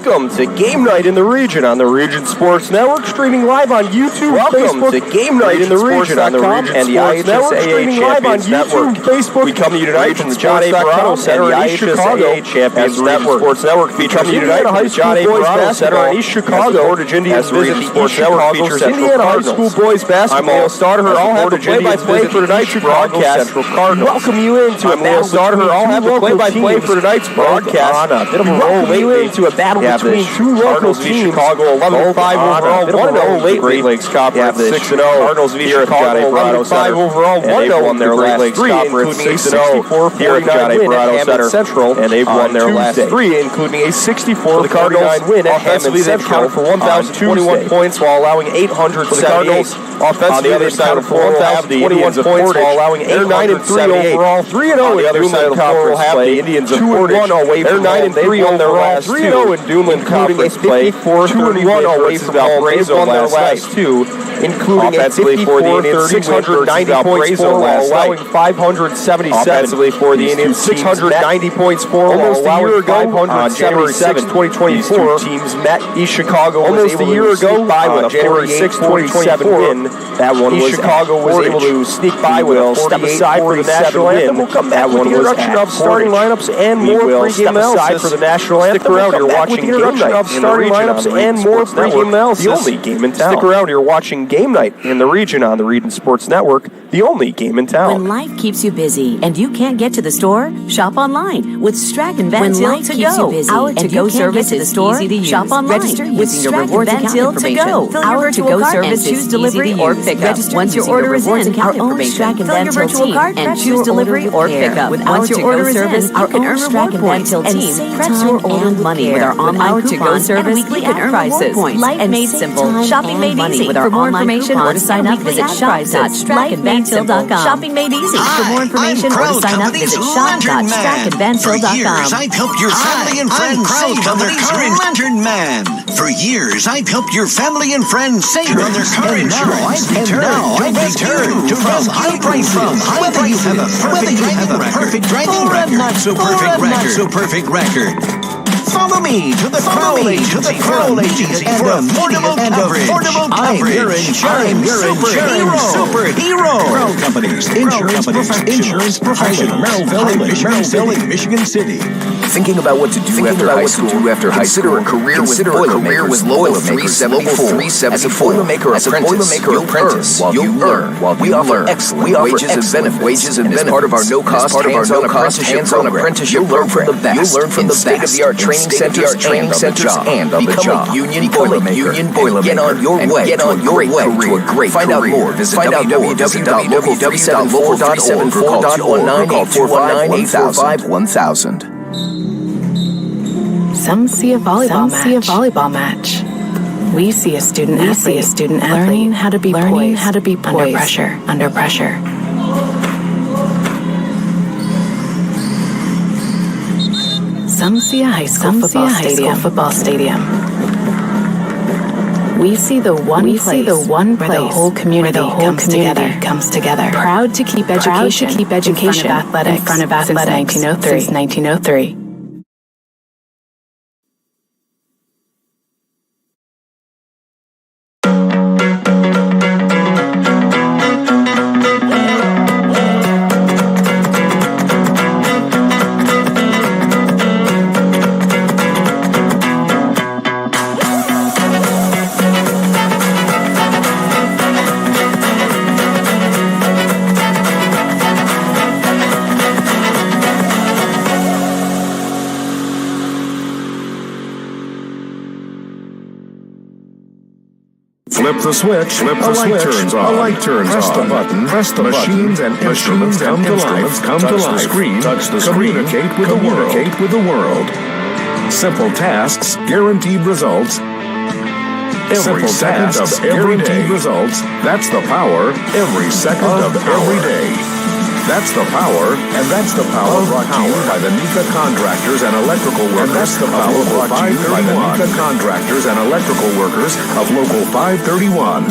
Welcome to Game Night in the Region on the Region Sports Network, streaming live on YouTube, Facebook, to Game Night in the Region on the Region and the Sports Network, streaming live on YouTube, Facebook. We come to you tonight from the John A. Verano Center in East Chicago Champions Network. Sports Network features Indiana High School Boys Basketball in East Chicago. Portage Indians visit the Sports Network features Indiana High School Boys Basketball. I'm Leo Starter. I'll have the play-by-play for tonight's broadcast. Welcome you into a battle between I'll have the play-by-play for tonight's broadcast. Welcome you into a battle between two local teams. Chicago 11-5 overall, 1-0 late Great Lakes Conference, 6-0. Cardinals v. Chicago 11-5 overall, 1-0 won their last three, including a 64-49 win at Hammond Central, and they've won their last three, including a 64-49 win at Hammond Central for 1,021 points while allowing 878. Offensively, on the other side of the floor, will have the Indians of Portage while allowing 8-9-3 overall, 3-0 on the other side of the floor. Will have the Indians of Portage. They're 9-3 on their last 3-0 in Duneland Conference play, 2-1 away from Valparaiso last two, including a 54-30 690 points for while allowing 577. Offensively for the Indians, 690 points for almost a year ago on January 6, 2024. Teams met East Chicago almost a year ago on January 6, 2027 win. That one was Chicago was able to sneak by with a step aside for the national anthem. We'll come back with the introduction of starting lineups and more pregame analysis for the national anthem. Stick around, you're watching Game Night starting lineups and more pregame analysis. The only game in town. Stick around, you're watching Game Night in the Region on the Region Sports Network. The only game in town. When life keeps you busy and you can't get to the store, shop online with Strack and Van Til to go. Our to-go service to the store, shop online. Register using your rewards account information. Fill your virtual card and choose delivery or pickup. Once your order is in, our own Strack and Van Til team and choose delivery or pickup. Once your order is in, you can earn Strack and Van Til team preps your order with money with our online to-go service. We can earn prices. Life made simple. Shopping made easy. For more information or to sign up, visit shop.strackandvantil.com. Shopping made easy. For more information or to sign up, visit shop.strackandvantil.com. For years, I've helped your family and friends save on their car Lantern Man. For years, I've helped your family and friends save on their car insurance. And now I've returned to high prices. Whether you have a perfect driving record or a not so perfect record. Follow me to the Crowley Agency for affordable coverage. I'm your insurance superhero. Crow Companies, insurance professionals. Melville, Michigan City. Thinking about what to do after high school? Consider a career with Local 374. As a Boilermaker apprentice, you'll earn while we offer excellent wages and benefits. As part of our no-cost hands-on apprenticeship you'll learn from the best. You'll learn from the state-of-the-art training centers and on the job. Become a union Boilermaker. Get on your way to a great Find out more. Visit www.local374.org or call 419-845-1000. Some see a volleyball match. We see a student athlete learning how to be poised under pressure. Some see a high school football stadium. We see the one place where the whole community comes together. Proud to keep education in front of athletics since 1903. Flip the switch, a light turns on. Press the button, machines and instruments come to life. Touch the screen, communicate with the world. Simple tasks, guaranteed results. Every second of every day. That's the power, every second of every day. That's the power, and that's the power brought to you by the NECA Contractors and Electrical Workers. That's the power brought to you by the NECA Contractors and Electrical Workers of Local 531.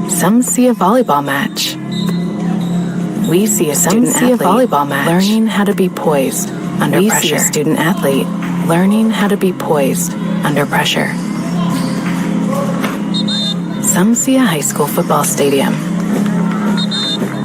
Some see a volleyball match. We see a student athlete volleyball match learning how to be poised under pressure. We see a student athlete learning how to be poised under pressure. Some see a high school football stadium.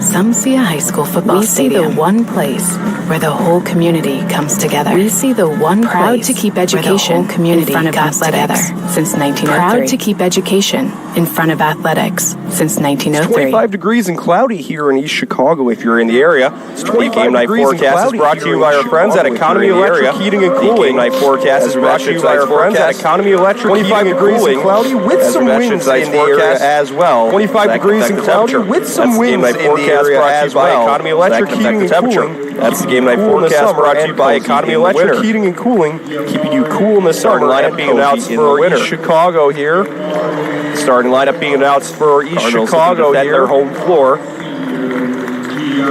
Some see a high school football stadium. We see the one place where the whole community comes together. We see the one proud to keep education community in front of athletics since 1903. Proud to keep education in front of athletics since 1903. It's 25 degrees and cloudy here in East Chicago if you're in the area. It's 25 Game Night Forecast is brought to you by our friends at Economy Electric Heating and Cooling. Game Night Forecast is brought to you by our friends at Economy Electric 25 degrees and cloudy with some winds in the area as well. 25 degrees and cloudy with some winds in the area as well. Economy Electric Heating and Cooling. That's the Game Night Forecast brought to you by Economy Electric Heating and Cooling, keeping you cool in the summer. Lineup being announced for East Chicago here. Starting lineup being announced for East Chicago here. Their home floor.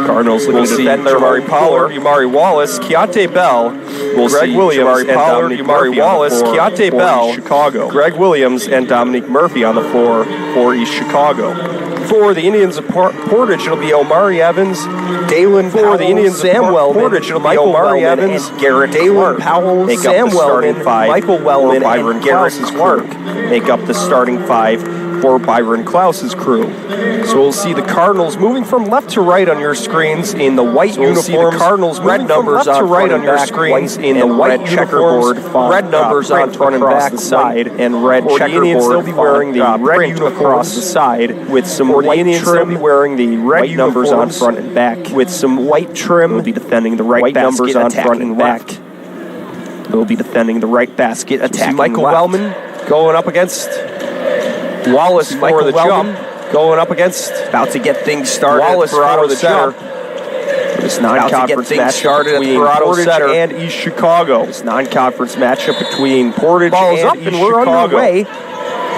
Cardinals looking to defend their Jamari Pollard, Umari Wallace, Keontae Bell, Greg Williams, and Pollard, Umari Wallace, Keontae Bell, Chicago. Greg Williams and Dominique Murphy on the floor for East Chicago. For the Indians of Portage, it'll be Omari Evans, Dalen Powell, for the Indians Sam Wellman, Portage, it'll be Omari Evans, Garrett Dalen Powell, Sam Wellman, Michael Wellman, and Garrett Clark make up the starting five for Byron Klaus's crew. So we'll see the Cardinals moving from left to right on your screens in the white uniforms. Cardinals red numbers on right on your screens in the white checkerboard font. Red numbers on front and back side and red checkerboard. They'll be wearing the red uniforms across the side with some white trim. They'll be wearing the red numbers on front and back with some white trim. They'll be defending the right numbers on front and back. They'll be defending the right basket, attacking Michael Wellman going up against Wallace for the jump, going up against, about to get things started. Wallace for the jump. This non-conference match started between Portage and East Chicago. This non-conference matchup between Portage and East Chicago. We're underway.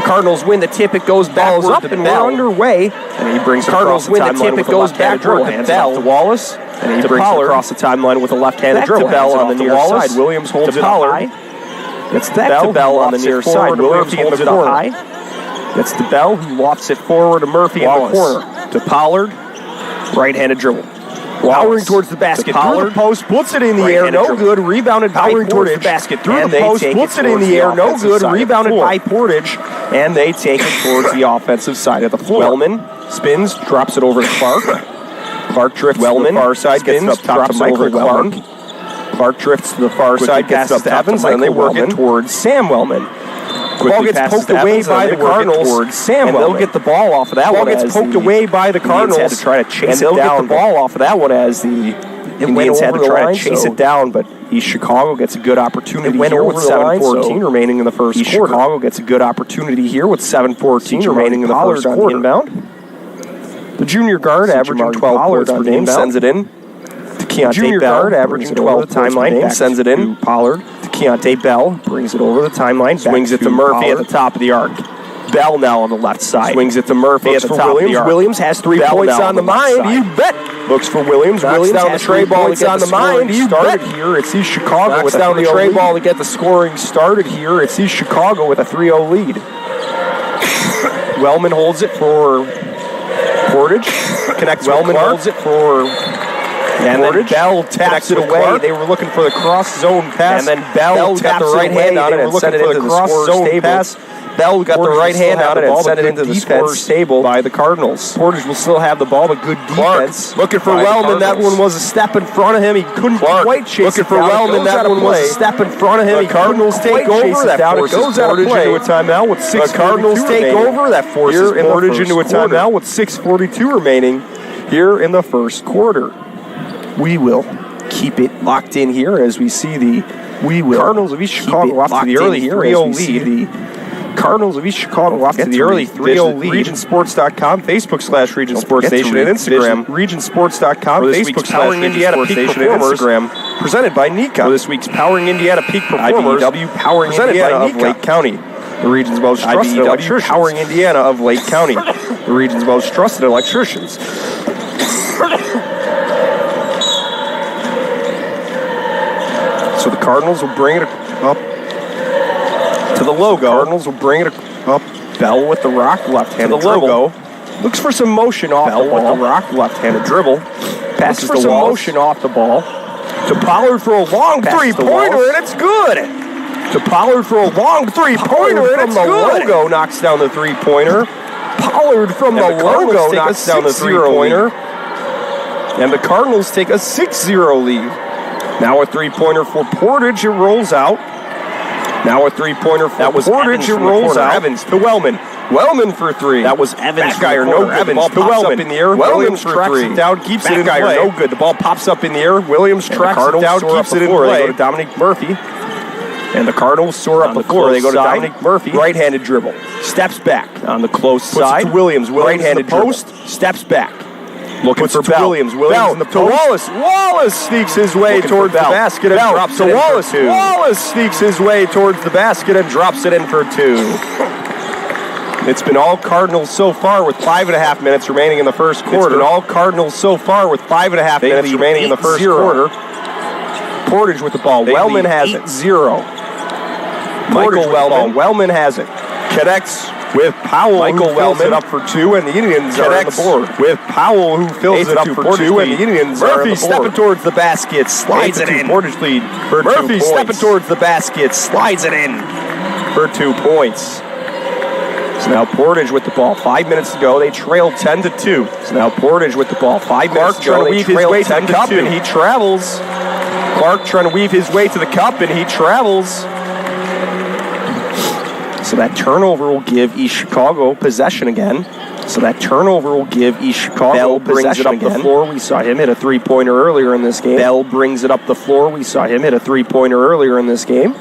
Cardinals win the tip. It goes backwards up and we're underway. And he brings Cardinals win the tip. It goes backward to Bell. To Wallace. And he brings it across the timeline with a left-handed dribble. To Bell on the near side. Williams holds it high. It's back to Bell on the near side. Williams holds it high. It's to Bell, who lofts it forward to Murphy in the corner. To Pollard, right-handed dribble. Powering towards the basket, through the post, puts it in the air, no good, rebounded by Portage. Towards the basket, through the post, puts it in the air, no good, rebounded by Portage, and they take it towards the offensive side of the floor. Wellman spins, drops it over to Clark. Clark drifts to the far side, gets it up top to Michael Clark. Clark drifts to the far side, passes to Evans, and they work it towards Sam Wellman. The ball gets poked away by the Cardinals, and they'll get the ball off of that one. The ball gets poked away by the Cardinals, had to try to chase it down. And they'll get the ball off of that one as the Indians had to try to chase it down, but East Chicago gets a good opportunity here with 7:14 remaining in the first quarter. East Chicago gets a good opportunity here with 7:14 remaining in the first quarter. Inbound. The junior guard averaging 12 points per game sends it in. To Keontae Bell, averaging 12 timeline, sends it in. Pollard. Keontae Bell brings it over the timeline, swings it to Murphy at the top of the arc. Bell now on the left side. Swings it to Murphy at the top of the arc. Williams has 3 points on the mind, you bet. Looks for Williams. Williams down the tray ball to get the scoring started here. It's East Chicago with down the tray ball to get the scoring started here. It's East Chicago with a 3-0 lead. Wellman holds it for Portage. Connects Wellman holds it for... And then Bell taps it away. They were looking for the cross zone pass. And then Bell got the right hand on it and sent it into the cross zone pass. Bell got the right hand on it and sent it into the scorer's table by the Cardinals. Portage will still have the ball, but good defense. Looking for Wellman. That one was a step in front of him. He couldn't quite chase it down. Looking for Wellman. That one was a step in front of him. The Cardinals take over. That forces Portage into a timeout with 6:42 remaining. The Cardinals take over. That forces Portage into a timeout with 6:42 remaining here in the first quarter. We will keep it locked in here as we see the Cardinals of East Chicago off to the early 3-0 lead. The Cardinals of East Chicago off to the early 3-0 lead. RegionSports.com, Facebook/RegionSportsStation, and Instagram. RegionSports.com, Facebook/Powering Indiana Peak Performers. Instagram. Presented by Nikon. For this week's Powering Indiana Peak Performers. IBEW Powering Indiana of Lake County. The region's most trusted electricians. Powering Indiana of Lake County. The region's most trusted electricians. So the Cardinals will bring it up to the logo. Cardinals will bring it up. Bell with the rock, left-handed dribble. Looks for some motion off the ball. With the rock, left-handed dribble. Passes for some motion off the ball. To Pollard for a long three-pointer, and it's good. To Pollard for a long three-pointer, and it's good. Logo knocks down the three-pointer. Pollard from the logo knocks down the three-pointer. And the Cardinals take a 6-0 lead. Now a three-pointer for Portage, it rolls out. Now a three-pointer for Portage, it rolls out. Evans to Wellman. Wellman for three. That was Evans. That guy or no good. The ball pops up in the air. Williams tracks it down, keeps it in play. No good. The ball pops up in the air. Williams tracks it down, keeps it in play. They go to Dominic Murphy. And the Cardinals soar up the floor. They go to Dominic Murphy. Right-handed dribble. Steps back on the close side. To Williams. Right-handed post. Steps back. Looking for Bell. Williams. Williams in the post. To Wallace. Wallace sneaks his way towards the basket and drops it in for two. Wallace sneaks his way towards the basket and drops it in for two. It's been all Cardinals so far with 5.5 minutes remaining in the first quarter. It's been all Cardinals so far with 5.5 minutes remaining in the first quarter. Portage with the ball. Wellman has it. 0. Michael Wellman. Wellman has it. Connects with Powell. Michael Wellman it up for two, and the Indians are on the board. With Powell, who fills it up for two, and the Indians are on the board. Murphy stepping towards the basket, slides it in. Portage lead for 2 points. Murphy stepping towards the basket, slides it in for 2 points. So now Portage with the ball. 5 minutes to go. They trail 10-2. So now Portage with the ball. 5 minutes to go. They trail 10-2. And he travels. Clark trying to weave his way to the cup, and he travels. So that turnover will give East Chicago possession again. Bell brings it up the floor. We saw him hit a three-pointer earlier in this game.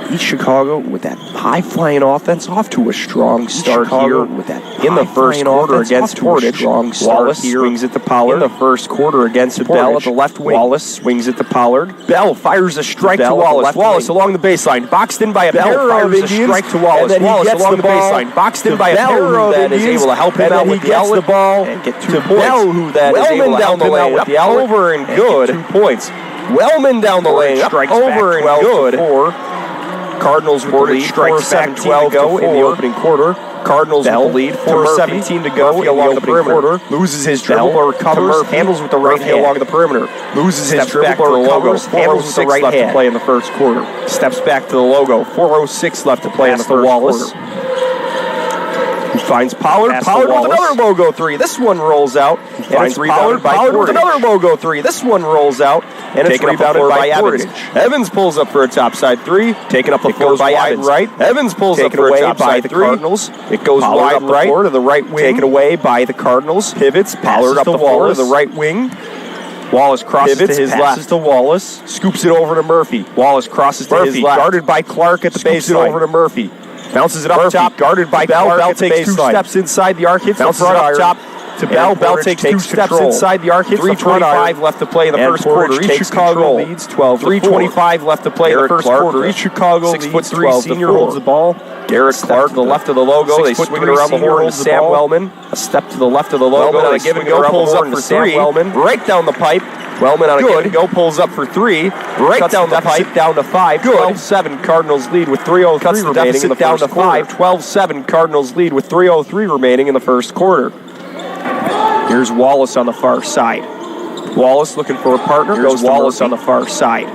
East Chicago with that high-flying offense off to a strong start here with that in the first quarter against Portage. Wallace swings it to Pollard in the first quarter against Bell at the left wing. Wallace swings it to Pollard. Bell fires a strike to Wallace. Wallace along the baseline, boxed in by a pair of Indians. Strike to Wallace. Wallace along the baseline, boxed in by a pair of Indians. Is able to help him out with the outlet ball and get 2 points. Bell, who then is able to help him out with the outlet, over and good. 2 points. Wellman down the lane, over and good. Cardinals with the lead, strikes back 12 to go in the opening quarter. Cardinals with the lead, 4:17 to go along the perimeter. Loses his dribble or recovers, handles with the right hand along the perimeter. Loses his dribble or recovers, handles with the right hand. To play in the first quarter. Steps back to the logo. 4:06 left to play in the first quarter. He finds Pollard. Pollard with another logo three. This one rolls out. He finds Pollard with another logo three. This one rolls out. And it's rebounded by Evans. Evans pulls up for a topside three. Taken up the floor by Evans. Right. Evans pulls up for a topside three. Cardinals. It goes wide right to the right wing. Taken away by the Cardinals. Pivots. Pollard up the floor to the right wing. Wallace crosses to his left. To Wallace. Scoops it over to Murphy. Wallace crosses to his left. Guarded by Clark at the baseline. Scoops it over to Murphy. Bounces it up top. Guarded by Bell. Bell takes 2 steps inside the arc. Hits the front up top. To Bell. Bell takes 2 steps inside the arc. Hits the front 3:25 left to play in the first quarter. East Chicago leads 12. 3:25 left to play in the first quarter. East Chicago leads 6'3" senior holds the ball. Garrett Clark to the left of the logo. They swing it around the horn to Sam Wellman. A step to the left of the logo. On a give and go pulls up for 3. Right down the pipe. Wellman on a give and go pulls up for 3. Right down the pipe down to 5. 12-7 Cardinals lead with 3:03 remaining in the first quarter. 12-7 Cardinals lead with 3:03 remaining in the first quarter. Here's Wallace on the far side. Wallace looking for a partner. Goes Wallace on the far side.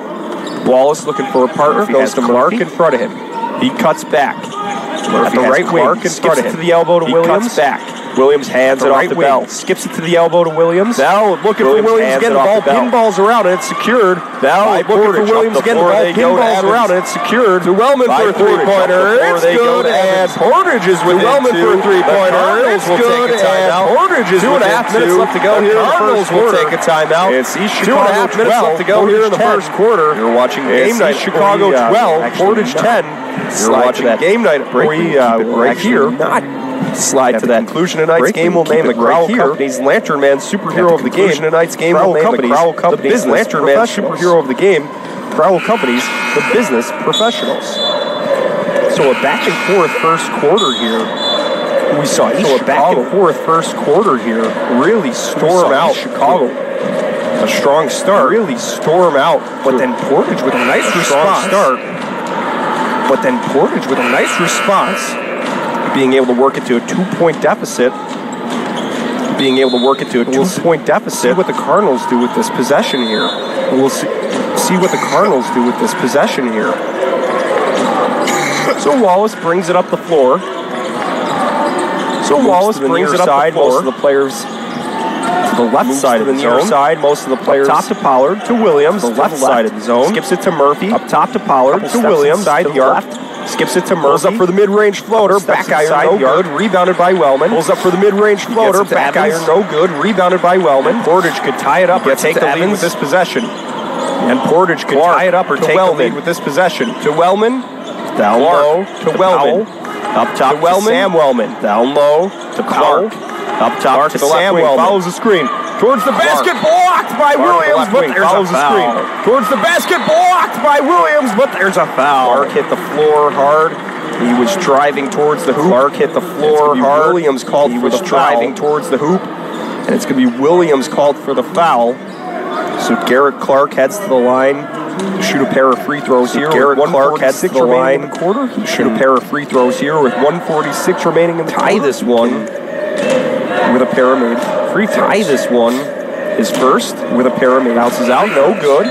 Wallace looking for a partner. Goes to Clark in front of him. He cuts back. At the right wing. Skips it to the elbow to Williams. Cuts back. Williams hands it off to Bell. Skips it to the elbow to Williams. Bell looking for Williams again. The ball pinballs around and it's secured. Bell looking for Williams again. The ball pinballs around and it's secured. To Wellman for a three-pointer. It's good. And Portage is with Wellman for a three-pointer. It's good. And Portage is with 2.5 minutes left to go here in the first quarter. Will take a timeout. It's East Chicago 12 left to go here in the first quarter. You're watching Game Night. Chicago 12, Portage 10. You're watching Game Night right here. Slide to that conclusion of tonight's game. We'll name the Crowell Companies Lantern Man Superhero of the Game. Tonight's game will name the Crowell Companies Lantern Man Superhero of the Game. Crowell Companies, the business professionals. So a back and forth first quarter here. We saw East Chicago. Back and forth first quarter here. Really storm out Chicago. A strong start. Really storm out. But then Portage with a nice response. But then Portage with a nice response. Being able to work it to a 2-point deficit. being able to work it to a 2-point deficit. See what the Cardinals do with this possession here. We'll see what the Cardinals do with this possession here. So Wallace brings it up the floor. Most of the players to the left side of the zone. Most of the players up top to Pollard, to Williams, the left side of the zone. Skips it to Murphy. Up top to Pollard, to Williams, side the arc. Skips it to Murphy. Pulls up for the mid-range floater. Back iron, no good. Rebounded by Wellman. Pulls up for the mid-range floater. Back iron, no good. Rebounded by Wellman. Portage could tie it up or take the lead with this possession. And Portage could tie it up or take the lead with this possession. To Wellman. Down low. To Wellman. Up top to Sam Wellman. Down low to Clark. Up top to Sam Wellman. Follows the screen. Towards the basket, blocked by Williams, but there's a foul. Towards the basket, blocked by Williams, but there's a foul. Clark hit the floor hard. He was driving towards the hoop. Clark hit the floor hard. Williams called for the foul. He was driving towards the hoop, and it's going to be Williams called for the foul. So Garrett Clark heads to the line. Shoot a pair of free throws here. Garrett Clark heads to the line. In the quarter. Shoot a pair of free throws here with 1:46 remaining in the quarter. Tie this one with a pair of made free throws. Tie this one. His first with a pair of made. Bounces out, no good.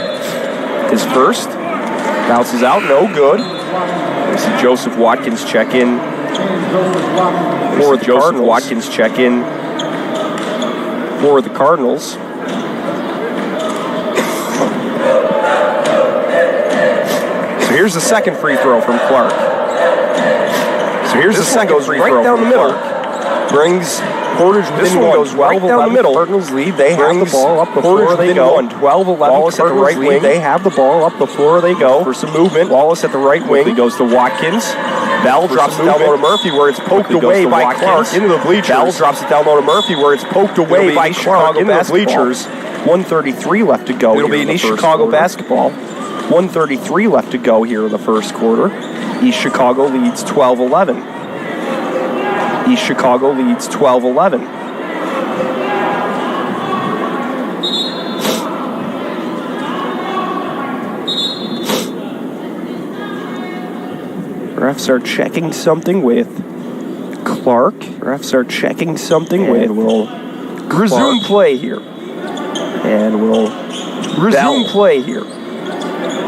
His first. Bounces out, no good. We see Joseph Watkins check in. For the Joseph Watkins check in for the Cardinals. Here's the second free throw from Clark. So here's the second free throw down the middle. Brings Portage within one. Goes right down the middle. Cardinals lead. They have the ball up the floor. They go. 12-11. Wallace at the right wing. They have the ball up the floor. They go for some movement. Wallace at the right wing. He goes to Watkins. Bell drops it down low to Murphy where it's poked away by Clark into the bleachers. Bell drops it down low to Murphy where it's poked away by Clark into the bleachers. 1:33 left to go. It'll be an East Chicago basketball. 1:33 left to go here in the first quarter. East Chicago leads 12-11. East Chicago leads 12-11. Refs are checking something with Clark. Refs are checking something with. We'll resume play here. And we'll resume play here.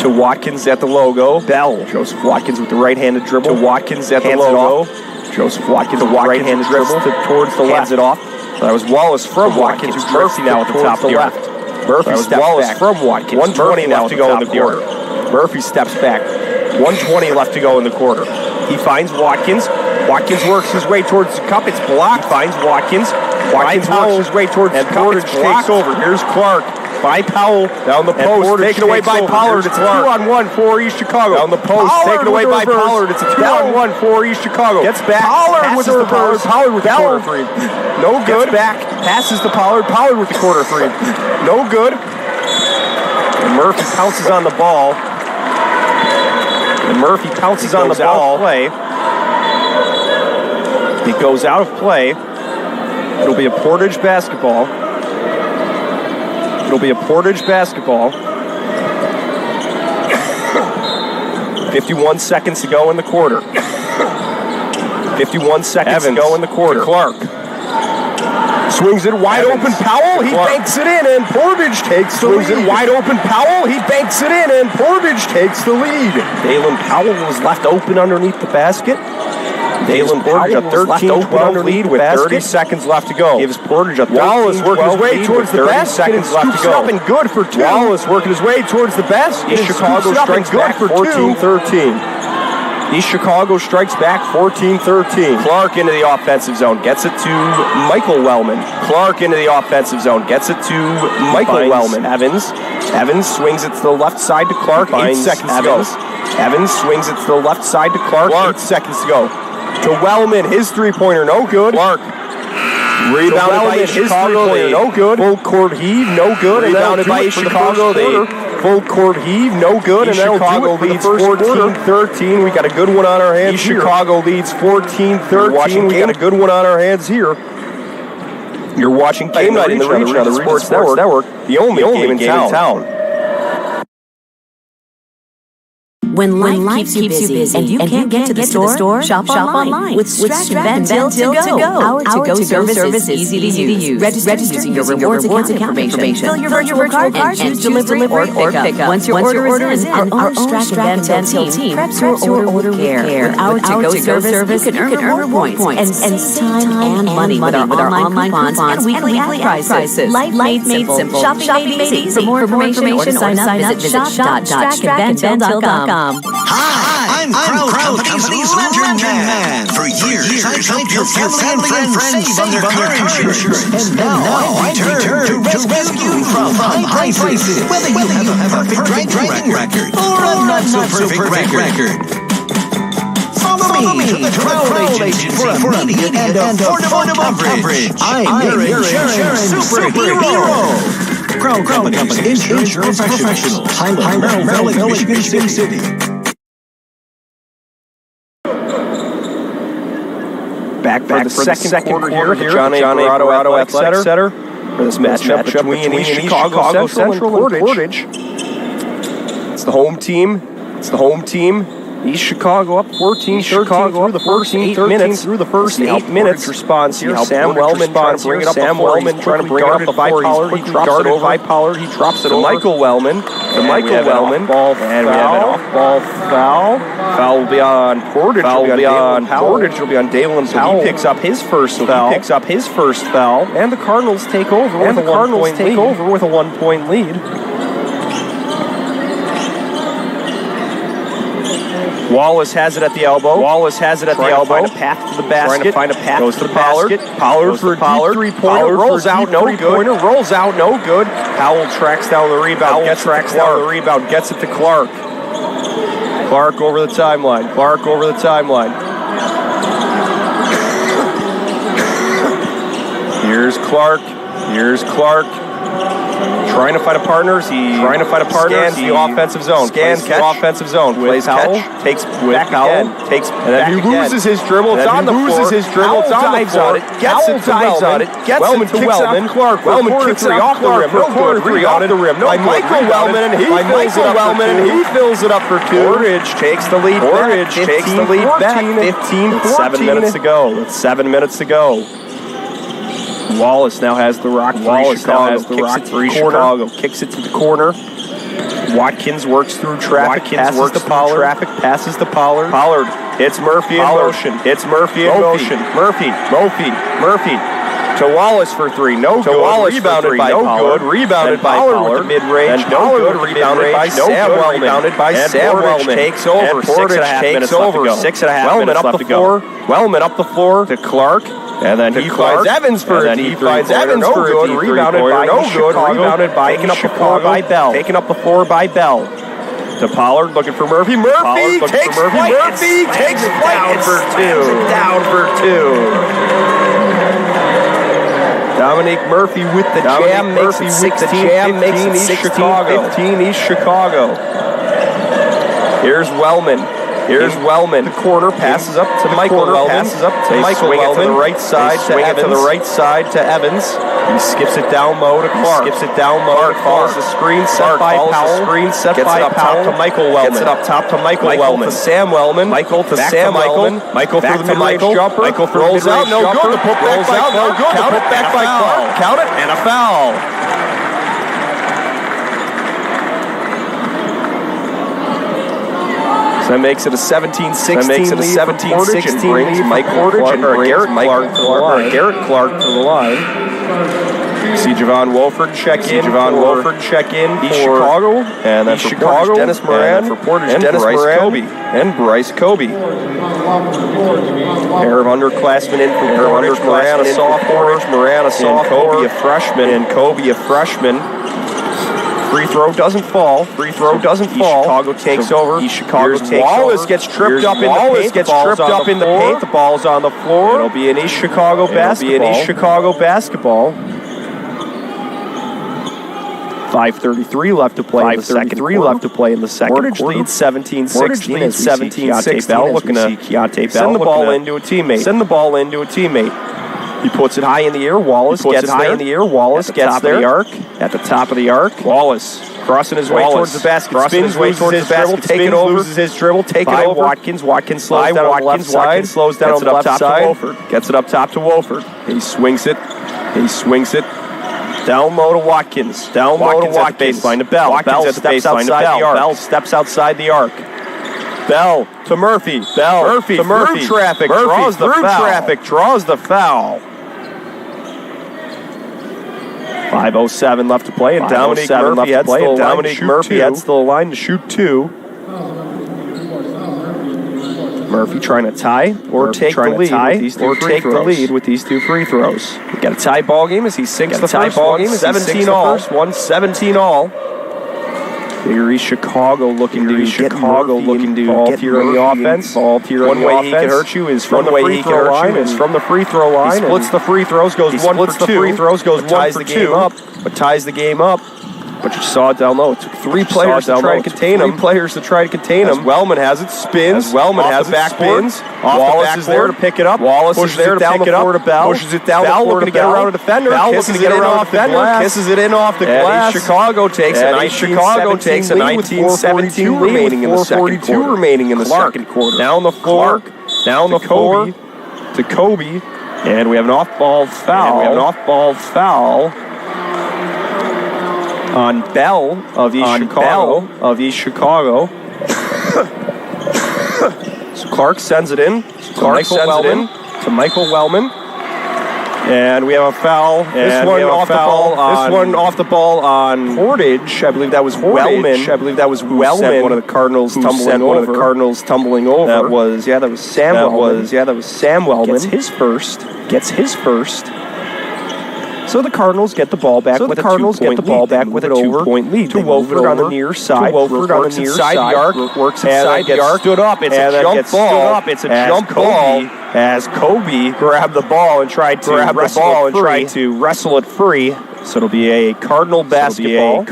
To Watkins at the logo. Bell. Joseph Watkins with the right-handed dribble. To Watkins at the logo. Joseph Watkins with the right-handed dribble towards the left. Hands it off. That was Wallace from Watkins. Murphy now at the top of the left. Murphy steps Wallace back. From Watkins. 1:20 now to go in the quarter. Murphy steps back. 1:20 left to go in the quarter. He finds Watkins. Watkins works his way towards the cup. It's blocked. Finds Watkins. Watkins works his way towards the cup. Portage takes over. Here's Clark. By Powell. Down the post. Taken away by Pollard. It's a 2-on-1 for East Chicago. Down the post. Taken away by Pollard. It's a 2-on-1 for East Chicago. Gets back. Pollard with the reverse. Pollard with the corner three. No good. Gets back. Passes to Pollard. Pollard with the corner three. No good. And Murphy pounces on the ball. And Murphy pounces on the ball. It goes out of play. It'll be a Portage basketball. It'll be a Portage basketball. 51 seconds to go in the quarter. 51 seconds to go in the quarter. Clark. Swings it wide open. Powell, he banks it in, and Portage takes the lead. Swings it wide open. Powell, he banks it in, and Portage takes the lead. Dalen Powell was left open underneath the basket. Dalen Portage a 13-12 lead with 30 seconds left to go. Gives Portage a 13-12 Wallace working his way towards the basket. Seconds left to go. Up and good for two. Wallace working his way towards the basket. East Chicago strikes back 14-13. East Chicago strikes back 14-13. Clark into the offensive zone. Gets it to Michael Wellman. Clark into the offensive zone. Gets it to Michael Wellman. Evans swings it to the left side to Clark. 8 seconds to go. Evans swings it to the left side to Clark. 8 seconds to go. To Wellman, his three-pointer, no good. Clark. Rebounded by East Chicago, no good. Full court heave, no good. Rebounded by East Chicago, full court heave, no good. And Chicago leads 14-13. We got a good one on our hands here. Chicago leads 14-13. We got a good one on our hands here. You're watching Game Night in the Region on the Region Sports Network. The only game in town. When life keeps you busy and you can't get to the store, shop online with Strack and Bend To Go. Our to-go service is easy to use. Register using your rewards account information. Fill your virtual card and choose delivery or pickup. Once your order is in, our own Strack and Bend team preps your order with care. With our to-go service, you can earn reward points and save time and money with our online coupons and weekly prices. Life made simple. Shopping made easy. For more information or to sign up, visit shop.strackandbendtil.com. Hi, I'm Crowd Company's Lantern Man. For years, I've helped your family and friends save on their car insurance. And now I've returned to rescue you from high prices. Whether you have a perfect driving record or a not-so-perfect record. Follow me to the Crowd Agency for immediate and affordable coverage. I'm your insurance superhero. Crowd Company's insurance professionals. Highland, Maryland, Michigan City. Back for the second quarter here at the John A. Barado Athletic Center for this matchup between East Chicago Central and Portage. It's the home team. East Chicago up 14, Chicago up the first 8 minutes. Through the first 8 minutes response here. Sam Wellman trying to bring it up. Sam Wellman trying to bring it up to Pollard. He drops it over. Pollard. He drops it over. Michael Wellman. Ball and we have an off-ball foul. Foul will be on Portage. It'll be on Dalen. So he picks up his first foul. And the Cardinals take over with a 1-point lead. Wallace has it at the elbow. Trying to find a path to the basket. Goes to Pollard. Pollard for a 3-pointer. Rolls out, no good. Powell tracks down the rebound. Gets it to Clark. Clark over the timeline. Here's Clark. Trying to find a partner. Scans the offensive zone. Plays catch. Takes back again. And then he loses his dribble. It's on the floor. Dives on it. Gets it to Wellman. Wellman kicks it off Clark. Wellman kicks it off the rim. Corner three off the rim. By Michael Wellman, and he fills it up for two. Portage takes the lead back. 15-14. 7 minutes to go. Wallace now has the rock for Chicago. Kicks it to the corner. Watkins works through traffic. Passes to Pollard. Pollard hits Murphy in motion. Murphy to Wallace for three. No good. Rebounded by Pollard. Mid-range. No good. Rebounded by Sam Wellman. Takes over. 6.5 minutes left to go. 6.5 minutes left to go. Wellman up the floor to Clark. And then he finds Evans for a deep three-pointer. No good. Rebounded by taken up the floor by Bell. To Pollard, looking for Murphy. Murphy takes flight. Down for two. Dominique Murphy with the jam makes it 16. East Chicago. Here's Wellman. The corner passes up to Michael Wellman. To the right side to Evans. He skips it down low to Clark. Follows the screen set by Powell. Gets it up top to Michael Wellman. To Sam Wellman. Michael to Sam Wellman. Michael for the mid-range jumper. Rolls out, no good. The putback by Clark. Count it, and a foul. So that makes it a 17-16 brings Mike Portage and Garrett Clark to the line. See Javon Wolford check in East Chicago, and then for Portage, Dennis Moran, and Bryce Kobe. Pair of underclassmen in for Portage, Moran a sophomore, and Kobe a freshman. Free throw doesn't fall. East Chicago takes over. Wallace gets tripped up in the paint. The ball's on the floor. It'll be an East Chicago basketball. 5:33 left to play in the second. Portage leads 17-16 as we see Keontae Bell looking to send the ball into a teammate. He puts it high in the air. Wallace gets there. At the top of the arc. Wallace Crossing his way towards the basket. Spins, loses his dribble, take it over. Loses his dribble, take it over. Watkins. Watkins slows down on the left side. Watkins slows down on the left side. Gets it up top to Wolford. He swings it. Down low to Watkins. Down low to Watkins. Baseline to Bell. Watkins steps outside the arc. Bell steps outside the arc. Bell to Murphy. Murphy to Murphy. Through traffic. Draws the foul. 5:07 left to play, and Dominic Murphy heads to the line to shoot 2. Murphy trying to tie or take the lead with these 2 free throws. We got a tie ball game as he sinks the first one. 17 all. Bigger East Chicago looking to get involved here in the offense. One way he can hurt you is from the free throw line. He splits the free throws, goes 1 for 2. Ties the game up. But you saw it down low. It took 3 players to try to contain him. As Wellman has it, spins. Wallace is there to pick it up. Pushes it down the floor to Bell. Bell looking to get around a defender. Kisses it in off the glass. East Chicago takes a 19-17 remaining in the second quarter. Down the floor to Kobe. And we have an off-ball foul. On Bell of East Chicago. So Clark sends it in. To Michael Wellman. And we have a foul. This one off the ball on Portage. I believe that was Wellman. Sent one of the Cardinals tumbling over. That was Sam Wellman. Gets his first. So the Cardinals get the ball back with a 2-point lead. To Wolford on the near side. Works inside the arc. Stood up. It's a jump ball. As Kobe grabbed the ball and tried to wrestle it free. So it'll be a Cardinal basketball.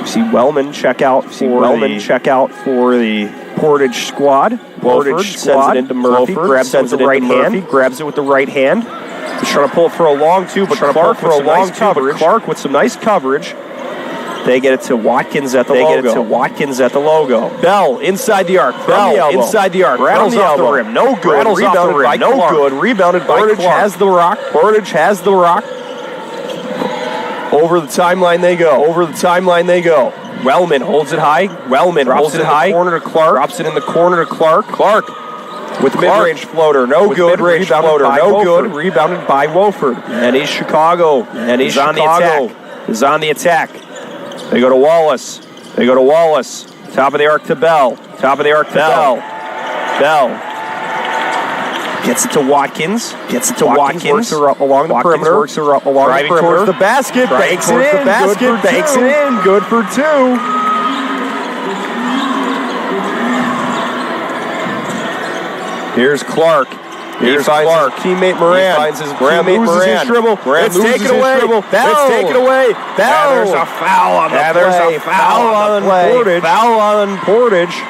You see Wellman check out for the Portage squad. Portage sends it into Murphy. Grabs it with the right hand. He's trying to pull it for a long two, but Clark with some nice coverage. They get it to Watkins at the logo. Bell inside the arc. Rattles off the rim. No good. Rebounded by Clark. Portage has the rock. Over the timeline they go. Wellman holds it high. Drops it in the corner to Clark. Clark with the mid-range floater. No good. Rebounded by Wolford. And East Chicago is on the attack. They go to Wallace. Top of the arc to Bell. Bell. Gets it to Watkins. Works along the perimeter. Driving towards the basket. Banks it in. Good for 2. Here's Clark. Teammate Moran. Loses his dribble. Let's take it away. Bell. There's a foul on the play. Foul on Portage.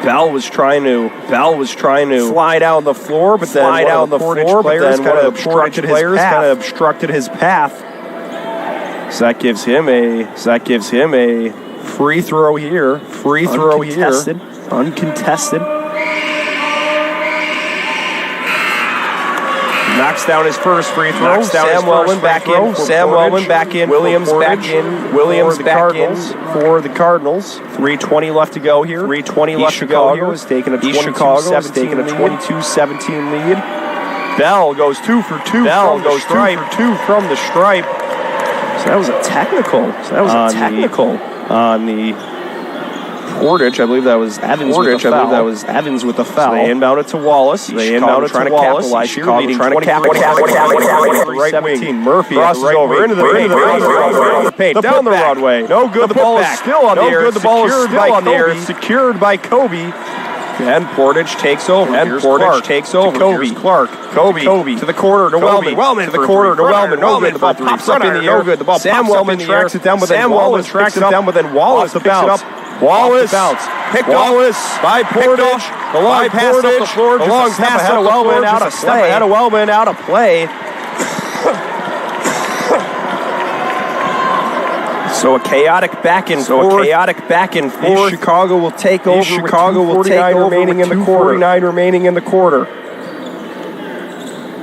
Bell was trying to fly down the floor, but then one of the Portage players kind of obstructed his path. So that gives him a free throw here. Uncontested. Knocks down his first free throw. Sam Wellman back in. Williams back in for the Cardinals. 3:20 left to go here. East Chicago is taking a 22-17 lead. Bell goes 2 for 2 from the stripe. So that was a technical. On the Portage. I believe that was Evans with the foul. So they inbound it to Wallace. Trying to capitalize. Chicago trying to capitalize. Right wing. Murphy crosses over into the paint. Down the runway. No good. The ball is still on the air. The ball is still on the air. It's secured by Kobe. And Portage takes over. Here's Clark. Kobe to the corner to Wellman. Wellman to the corner to Wellman. No good. The ball pops up in the air. No good. The ball Sam Wellman tracks it down, but then Wallace picks it up. Wallace picked Wallace by Portage. The long pass up the floor. The long pass ahead of Wellman out of play. Ahead of Wellman out of play. So a chaotic back and forth. East Chicago will take over. Chicago will take over remaining in the quarter. 49 remaining in the quarter.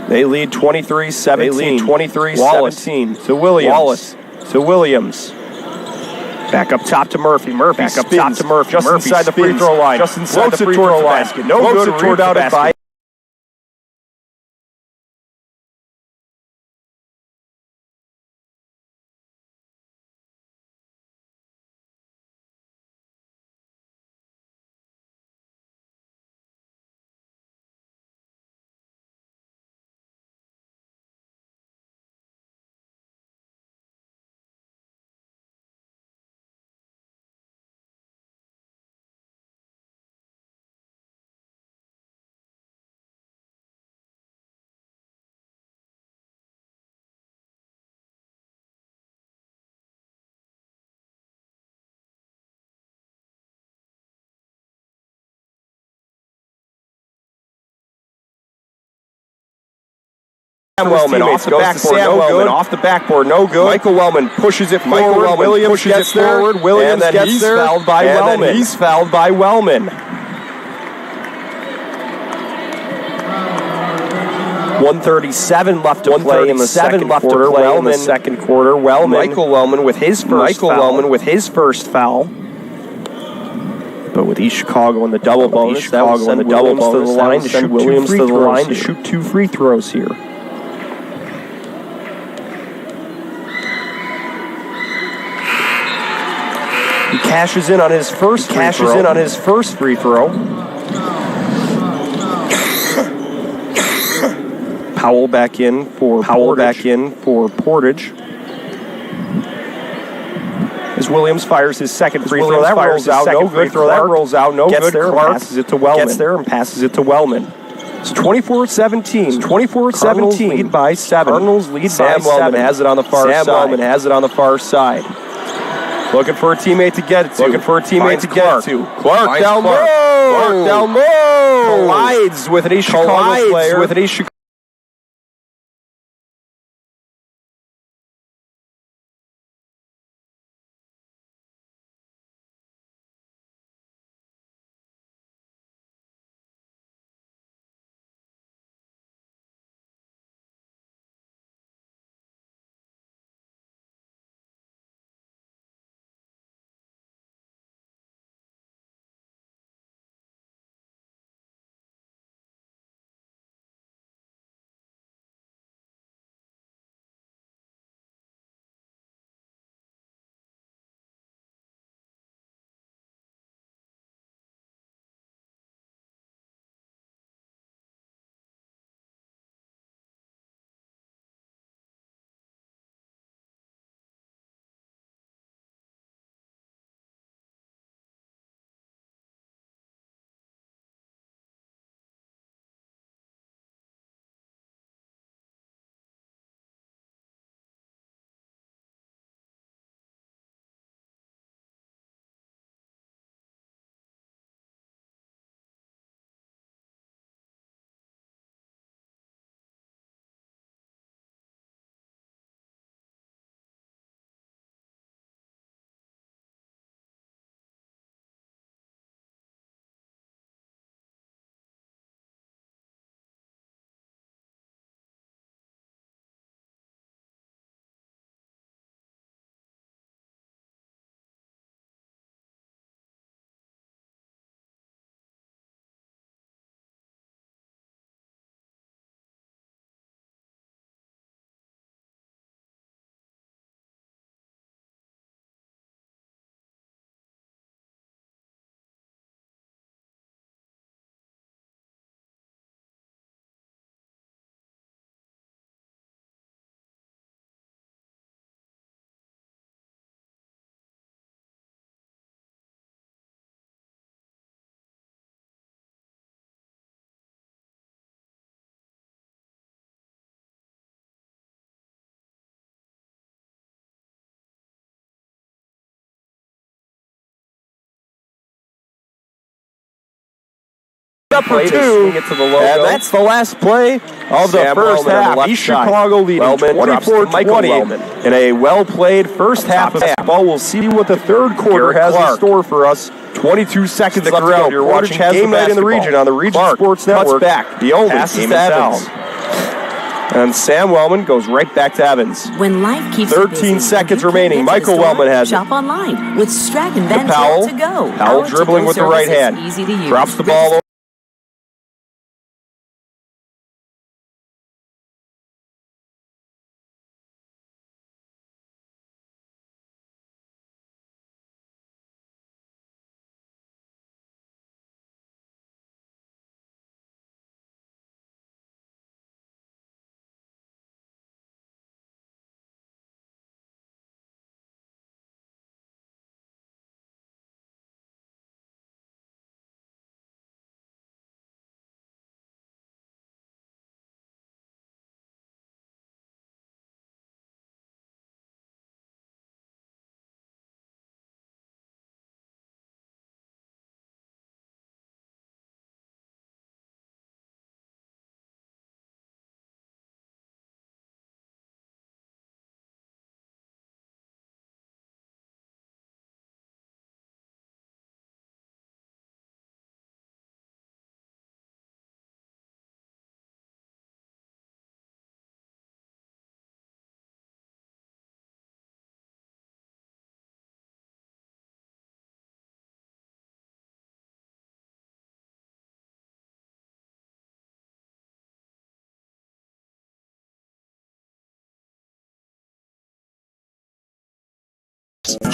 They lead 23-17. Wallace to Williams. Back up top to Murphy. Back up top to Murphy. Just inside the free throw line. Just inside the free throw line. No good. Rebounded by. Wellman off the backboard, no good. Off the backboard, no good. Michael Wellman pushes it forward. Williams gets there. Williams gets there. Fouled by Wellman. He's fouled by Wellman. 1:37 left to play in the second quarter. Michael Wellman with his first foul. But with East Chicago in the double bonus, Chicago in the double bonus, to the line to shoot Williams to the line to shoot 2 free throws here. He cashes in on his first free throw. Powell back in for Portage. As Williams fires his second free throw, that rolls out, no good. That rolls out, no good. Passes it to Wellman. Gets there and passes it to Wellman. It's 24-17. 24-17. Lead by 7. Cardinals lead by 7. Sam Wellman has it on the far side. Looking for a teammate to get it to. Clark down low. Collides with an East Chicago player. Up for two, and that's the last play of the first half. East Chicago leading 24-20 in a well-played first half of basketball. We'll see what the third quarter has in store for us. 22 seconds left to go. You're watching Game Night in the Region on the Region Sports Network. Back. The only game in town. And Sam Wellman goes right back to Evans. When life keeps 13 seconds remaining. Michael Wellman has it. Shop online with Strachan Van Powell. to go. Powell dribbling with the right hand. Easy to use. Drops the ball over.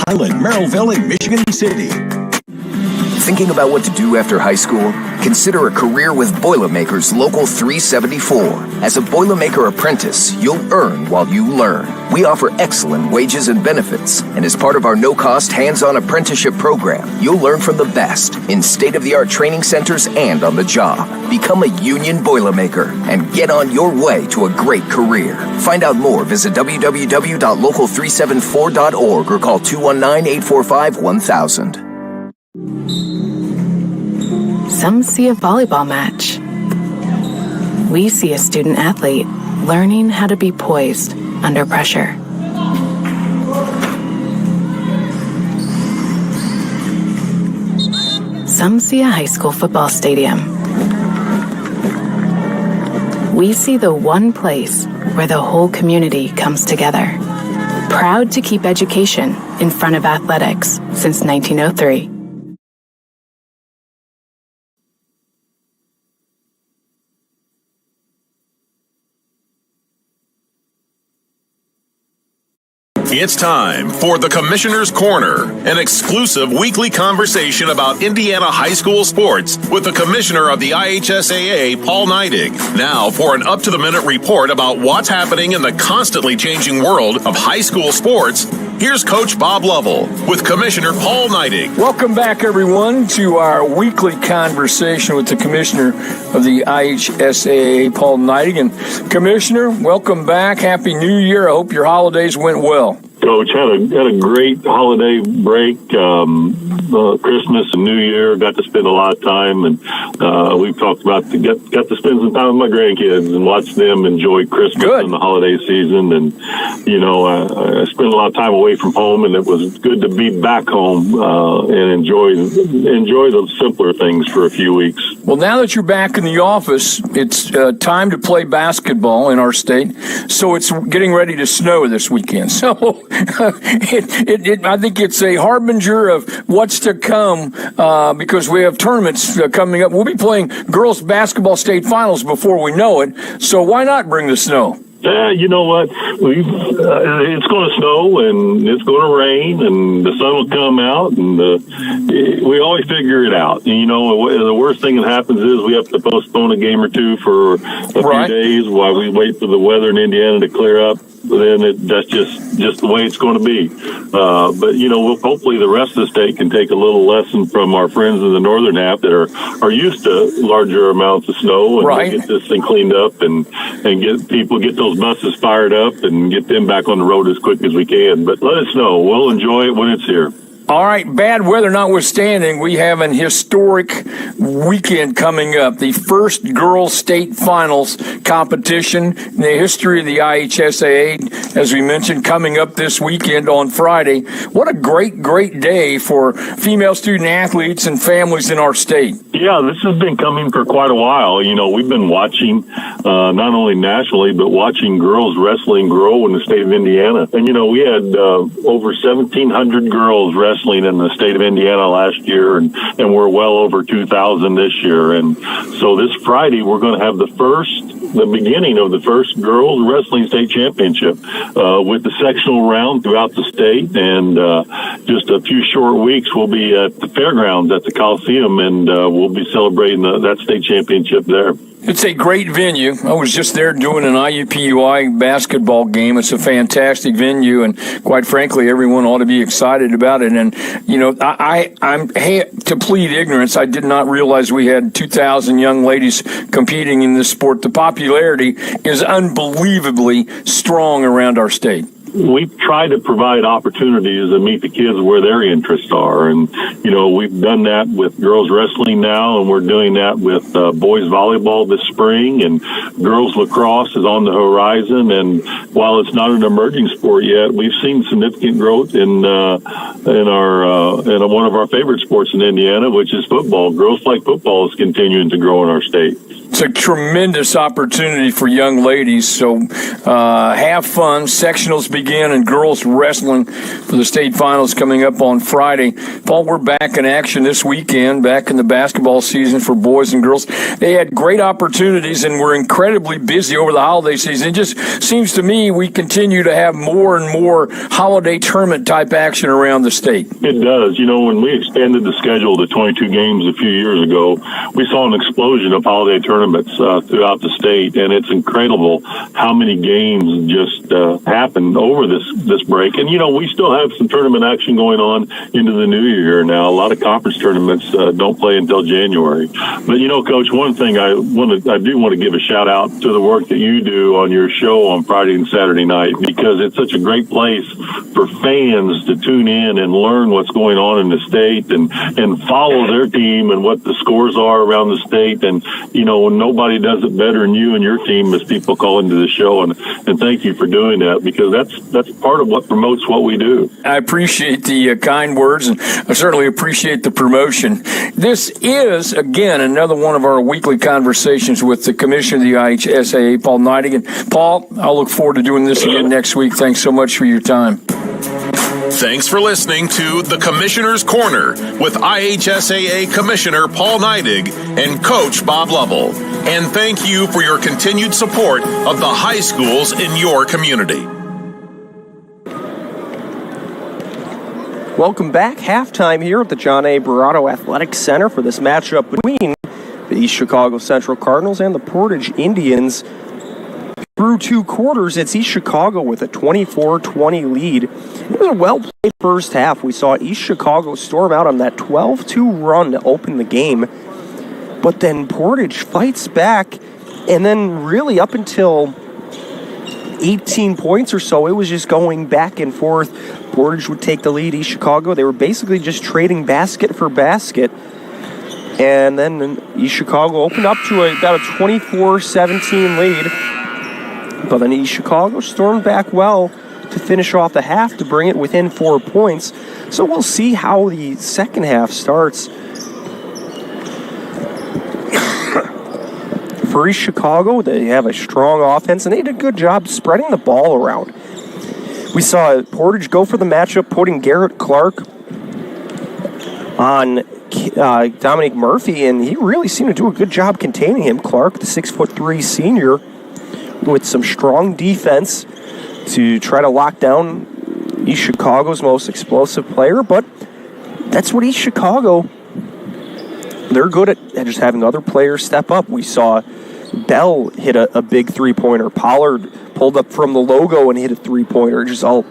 Highland, Merrillville, and Michigan City. Thinking about what to do after high school? Consider a career with Boilermakers Local 374. As a Boilermaker apprentice, you'll earn while you learn. We offer excellent wages and benefits, and as part of our no-cost hands-on apprenticeship program, you'll learn from the best in state-of-the-art training centers and on the job. Become a union Boilermaker and get on your way to a great career. Find out more, visit www.local374.org or call 219-845-1000. Some see a volleyball match. We see a student athlete learning how to be poised under pressure. Some see a high school football stadium. We see the one place where the whole community comes together. Proud to keep education in front of athletics since 1903. It's time for the Commissioner's Corner, an exclusive weekly conversation about Indiana high school sports with the Commissioner of the IHSAA, Paul Neidig. Now for an up-to-the-minute report about what's happening in the constantly changing world of high school sports, here's Coach Bob Lovell with Commissioner Paul Neidig. Welcome back, everyone, to our weekly conversation with the Commissioner of the IHSAA, Paul Neidig. And Commissioner, welcome back. Happy New Year. I hope your holidays went well. Coach, had a great holiday break, Christmas and New Year. Got to spend a lot of time, and we've talked about got to spend some time with my grandkids and watch them enjoy Christmas and the holiday season. And I spent a lot of time away from home, and it was good to be back home and enjoy those simpler things for a few weeks. Well, now that you're back in the office, it's time to play basketball in our state. So it's getting ready to snow this weekend. So I think it's a harbinger of what's to come because we have tournaments coming up. We'll be playing girls basketball state finals before we know it. So why not bring the snow? You know what? It's going to snow and it's going to rain and the sun will come out and we always figure it out. And, the worst thing that happens is we have to postpone a game or two for a few days while we wait for the weather in Indiana to clear up. Then that's just the way it's going to be. But hopefully the rest of the state can take a little lesson from our friends in the northern half that are used to larger amounts of snow and get this thing cleaned up and get those buses fired up and get them back on the road as quick as we can. But let it snow. We'll enjoy it when it's here. All right, bad weather notwithstanding, we have an historic weekend coming up. The first girls' state finals competition in the history of the IHSAA, as we mentioned, coming up this weekend on Friday. What a great, great day for female student athletes and families in our state. Yeah, this has been coming for quite a while. You know, we've been watching, not only nationally, but watching girls wrestling grow in the state of Indiana. And, you know, we had over 1,700 girls wrestling in the state of Indiana last year, and we're well over 2,000 this year. And so this Friday, we're going to have the beginning of the first girls wrestling state championship with the sectional round throughout the state. And just a few short weeks, we'll be at the fairgrounds at the Coliseum, and we'll be celebrating that state championship there. It's a great venue. I was just there doing an IUPUI basketball game. It's a fantastic venue, and quite frankly, everyone ought to be excited about it. And, you know, I'm to plead ignorance, I did not realize we had 2,000 young ladies competing in this sport. The popularity is unbelievably strong around our state. We try to provide opportunities to meet the kids where their interests are. And, you know, we've done that with girls wrestling now, and we're doing that with boys volleyball this spring, and girls lacrosse is on the horizon. And while it's not an emerging sport yet, we've seen significant growth in one of our favorite sports in Indiana, which is football. Girls like football is continuing to grow in our state. It's a tremendous opportunity for young ladies, so have fun. Sectionals begin, and girls wrestling for the state finals coming up on Friday. Paul, we're back in action this weekend, back in the basketball season for boys and girls. They had great opportunities, and we're incredibly busy over the holiday season. It just seems to me we continue to have more and more holiday tournament-type action around the state. It does. You know, when we expanded the schedule to 22 games a few years ago, we saw an explosion of holiday tournaments throughout the state, and it's incredible how many games just happen over this break. And you know, we still have some tournament action going on into the new year now. A lot of conference tournaments don't play until January. But you know, Coach, one thing I do want to give a shout out to the work that you do on your show on Friday and Saturday night, because it's such a great place for fans to tune in and learn what's going on in the state and follow their team and what the scores are around the state. And you know, nobody does it better than you and your team as people call into the show, and thank you for doing that, because that's part of what promotes what we do. I appreciate the kind words, and I certainly appreciate the promotion. This is, again, another one of our weekly conversations with the Commissioner of the IHSAA, Paul Neidig. Paul, I'll look forward to doing this again next week. Thanks so much for your time. Thanks for listening to The Commissioner's Corner with IHSAA Commissioner Paul Neidig and Coach Bob Lovell. And thank you for your continued support of the high schools in your community. Welcome back. Halftime here at the John A. Barato Athletic Center for this matchup between the East Chicago Central Cardinals and the Portage Indians. Through two quarters, it's East Chicago with a 24-20 lead. It was a well-played first half. We saw East Chicago storm out on that 12-2 run to open the game. But then Portage fights back, and then really up until 18 points or so, it was just going back and forth. Portage would take the lead. East Chicago, they were basically just trading basket for basket. And then East Chicago opened up to about a 24-17 lead. But then East Chicago stormed back well to finish off the half to bring it within 4 points. So we'll see how the second half starts. For East Chicago, they have a strong offense, and they did a good job spreading the ball around. We saw Portage go for the matchup, putting Garrett Clark on Dominic Murphy, and he really seemed to do a good job containing him. Clark, the 6'3" senior, with some strong defense to try to lock down East Chicago's most explosive player. But that's what East Chicago, they're good at just having other players step up. We saw Bell hit a big three-pointer. Pollard pulled up from the logo and hit a three-pointer. Just a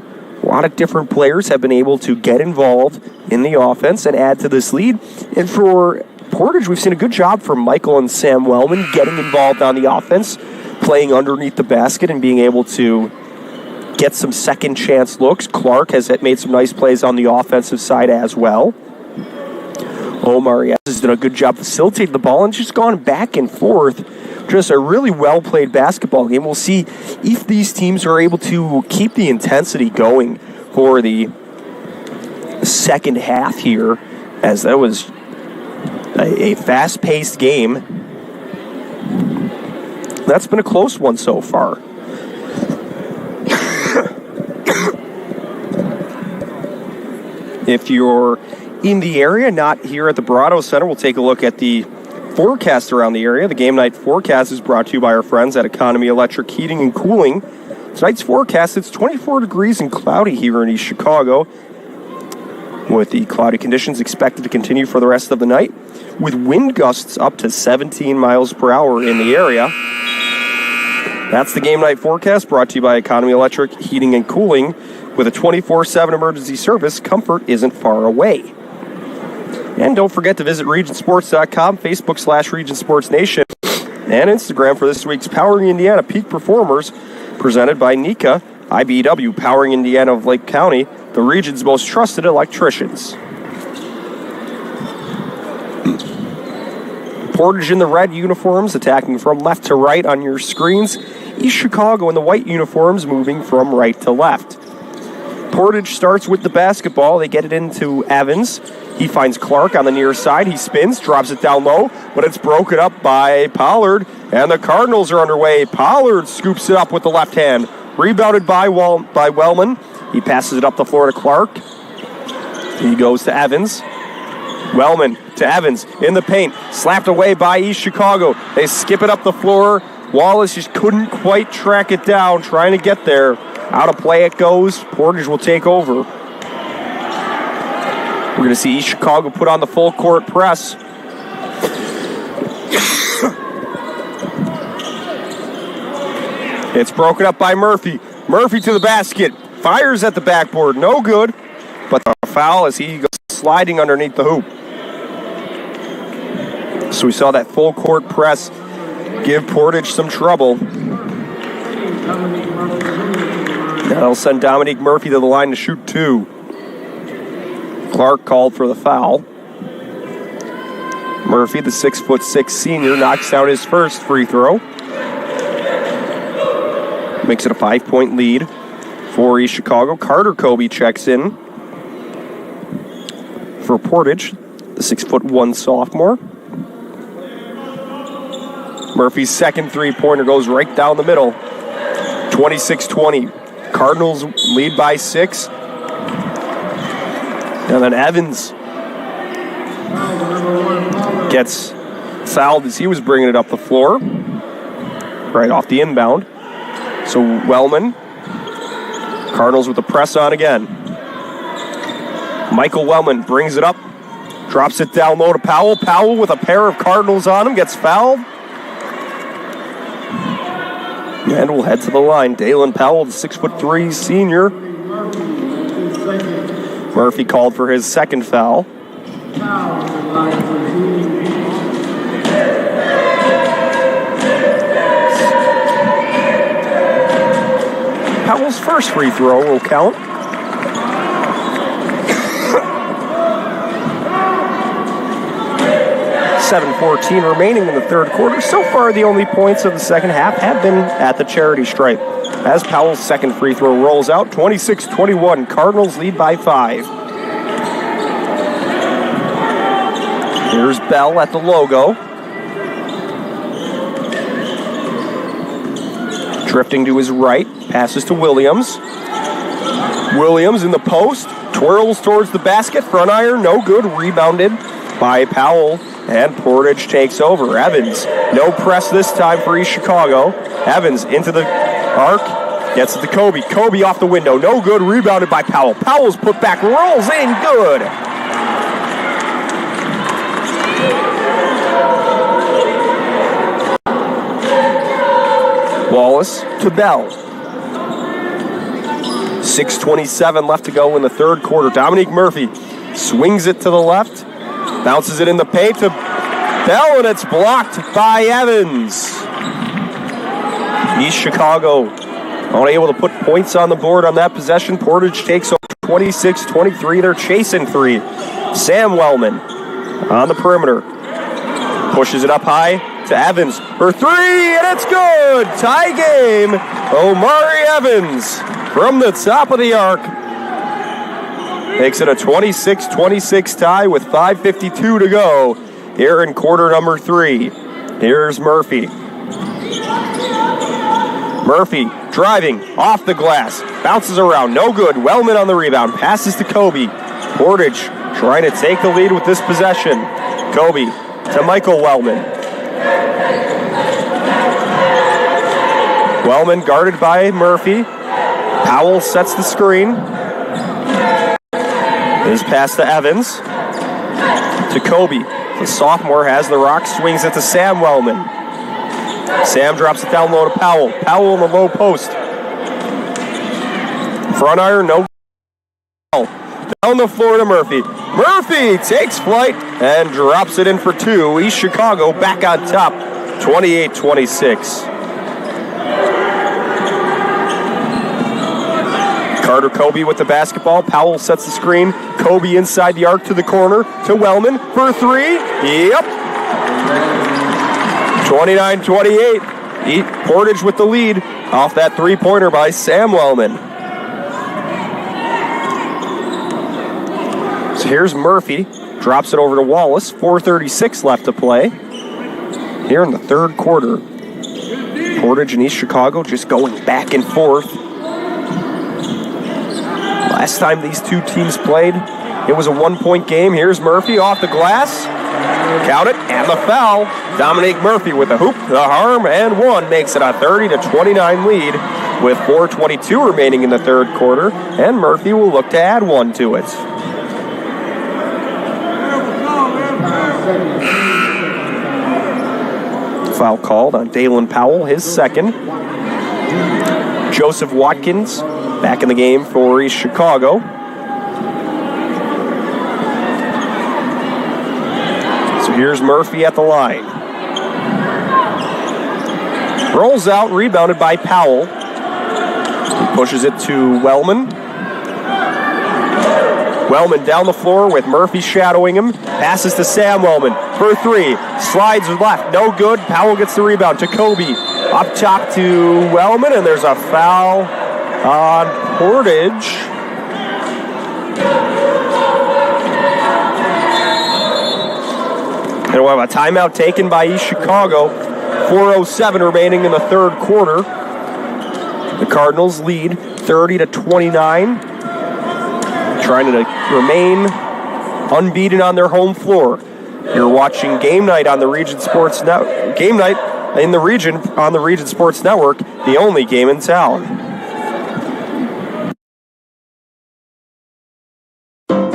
lot of different players have been able to get involved in the offense and add to this lead. And for Portage, we've seen a good job from Michael and Sam Wellman getting involved on the offense, playing underneath the basket and being able to get some second chance looks. Clark has made some nice plays on the offensive side as well. Omar has done a good job facilitating the ball and just gone back and forth. Just a really well-played basketball game. We'll see if these teams are able to keep the intensity going for the second half here, as that was a fast-paced game. That's been a close one so far. If you're in the area, not here at the Barado Center, we'll take a look at the forecast around the area. The game night forecast is brought to you by our friends at Economy Electric Heating and Cooling. Tonight's forecast, it's 24 degrees and cloudy here in East Chicago, with the cloudy conditions expected to continue for the rest of the night, with wind gusts up to 17 miles per hour in the area. That's the game night forecast brought to you by Economy Electric Heating and Cooling. With a 24/7 emergency service, comfort isn't far away. And don't forget to visit regionsports.com, Facebook/RegionSportsNation, and Instagram for this week's Powering Indiana Peak Performers, presented by NECA, IBEW, Powering Indiana of Lake County, the region's most trusted electricians. Portage in the red uniforms, attacking from left to right on your screens. East Chicago in the white uniforms, moving from right to left. Portage starts with the basketball. They get it into Evans. He finds Clark on the near side. He spins, drops it down low, but it's broken up by Pollard, and the Cardinals are underway. Pollard scoops it up with the left hand. Rebounded by Wellman. He passes it up the floor to Clark. He goes to Evans. Wellman to Evans in the paint. Slapped away by East Chicago. They skip it up the floor. Wallace just couldn't quite track it down, trying to get there. Out of play it goes. Portage will take over. We're going to see East Chicago put on the full court press. It's broken up by Murphy. Murphy to the basket. Fires at the backboard. No good. But the foul as he goes sliding underneath the hoop. So we saw that full court press give Portage some trouble. That'll send Dominique Murphy to the line to shoot two. Clark called for the foul. Murphy, the 6'6" senior, knocks down his first free throw. Makes it a 5-point lead for East Chicago. Carter Kobe checks in for Portage, the 6'1" sophomore. Murphy's second three-pointer goes right down the middle. 26-20. Cardinals lead by 6. And then Evans gets fouled as he was bringing it up the floor. Right off the inbound. So Wellman. Cardinals with the press on again. Michael Wellman brings it up. Drops it down low to Powell. Powell with a pair of Cardinals on him. Gets fouled. And we'll head to the line. Dalen Powell, the 6'3" senior. Murphy called for his second foul. Powell's first free throw will count. 7:14 remaining in the third quarter. So far, the only points of the second half have been at the charity stripe. As Powell's second free throw rolls out, 26-21. Cardinals lead by 5. Here's Bell at the logo. Drifting to his right, passes to Williams. Williams in the post, twirls towards the basket, front iron, no good, rebounded by Powell. And Portage takes over. Evans, no press this time for East Chicago. Evans into the arc, gets it to Kobe. Kobe off the window, no good, rebounded by Powell. Powell's put back, rolls in, good. Wallace to Bell. 6:27 left to go in the third quarter. Dominique Murphy swings it to the left. Bounces it in the paint to Bell, and it's blocked by Evans. East Chicago Unable to put points on the board on that possession. Portage takes over 26-23. They're chasing three. Sam Wellman on the perimeter. Pushes it up high to Evans for three, and it's good! Tie game. Omari Evans from the top of the arc makes it a 26-26 tie with 5:52 to go here in quarter number 3. Here's Murphy. Murphy driving off the glass, bounces around, no good. Wellman on the rebound, passes to Kobe. Portage trying to take the lead with this possession. Kobe to Michael Wellman. Wellman guarded by Murphy. Powell sets the screen. His pass to Evans. To Kobe. The sophomore has the rock, swings it to Sam Wellman. Sam drops it down low to Powell. Powell in the low post. Front iron, no. Down the floor to Murphy. Murphy takes flight and drops it in for two. East Chicago back on top, 28-26. Carter Kobe with the basketball. Powell sets the screen. Kobe inside the arc to the corner to Wellman for three. Yep. 29-28. Portage with the lead off that three-pointer by Sam Wellman. So here's Murphy. Drops it over to Wallace. 4:36 left to play here in the third quarter. Portage and East Chicago just going back and forth. Last time these two teams played, it was a one-point game. Here's Murphy off the glass. Count it, and the foul. Dominique Murphy with the hoop, the harm, and one makes it a 30-29 lead with 4:22 remaining in the third quarter, and Murphy will look to add one to it. Foul called on Dalen Powell, his second. Joseph Watkins back in the game for East Chicago. So here's Murphy at the line. Rolls out, rebounded by Powell. He pushes it to Wellman. Wellman down the floor with Murphy shadowing him. Passes to Sam Wellman for three. Slides left, no good. Powell gets the rebound to Kobe. Up top to Wellman, and there's a foul on Portage. And we'll have a timeout taken by East Chicago. 4:07 remaining in the third quarter. The Cardinals lead 30-29. Trying to remain unbeaten on their home floor. You're watching Game Night on the Region Sports Network. Game Night in the region on the Region Sports Network, the only game in town.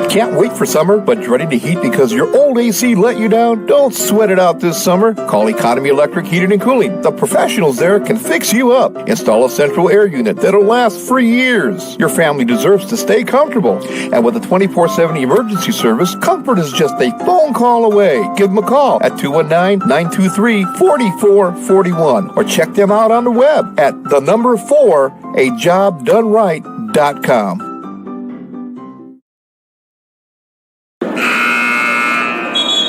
Can't wait for summer, but dreading to heat because your old AC let you down? Don't sweat it out this summer. Call Economy Electric Heating and Cooling. The professionals there can fix you up. Install a central air unit that'll last for years. Your family deserves to stay comfortable. And with a 24/7 emergency service, comfort is just a phone call away. Give them a call at 219-923-4441 or check them out on the web at 4ajobdoneright.com.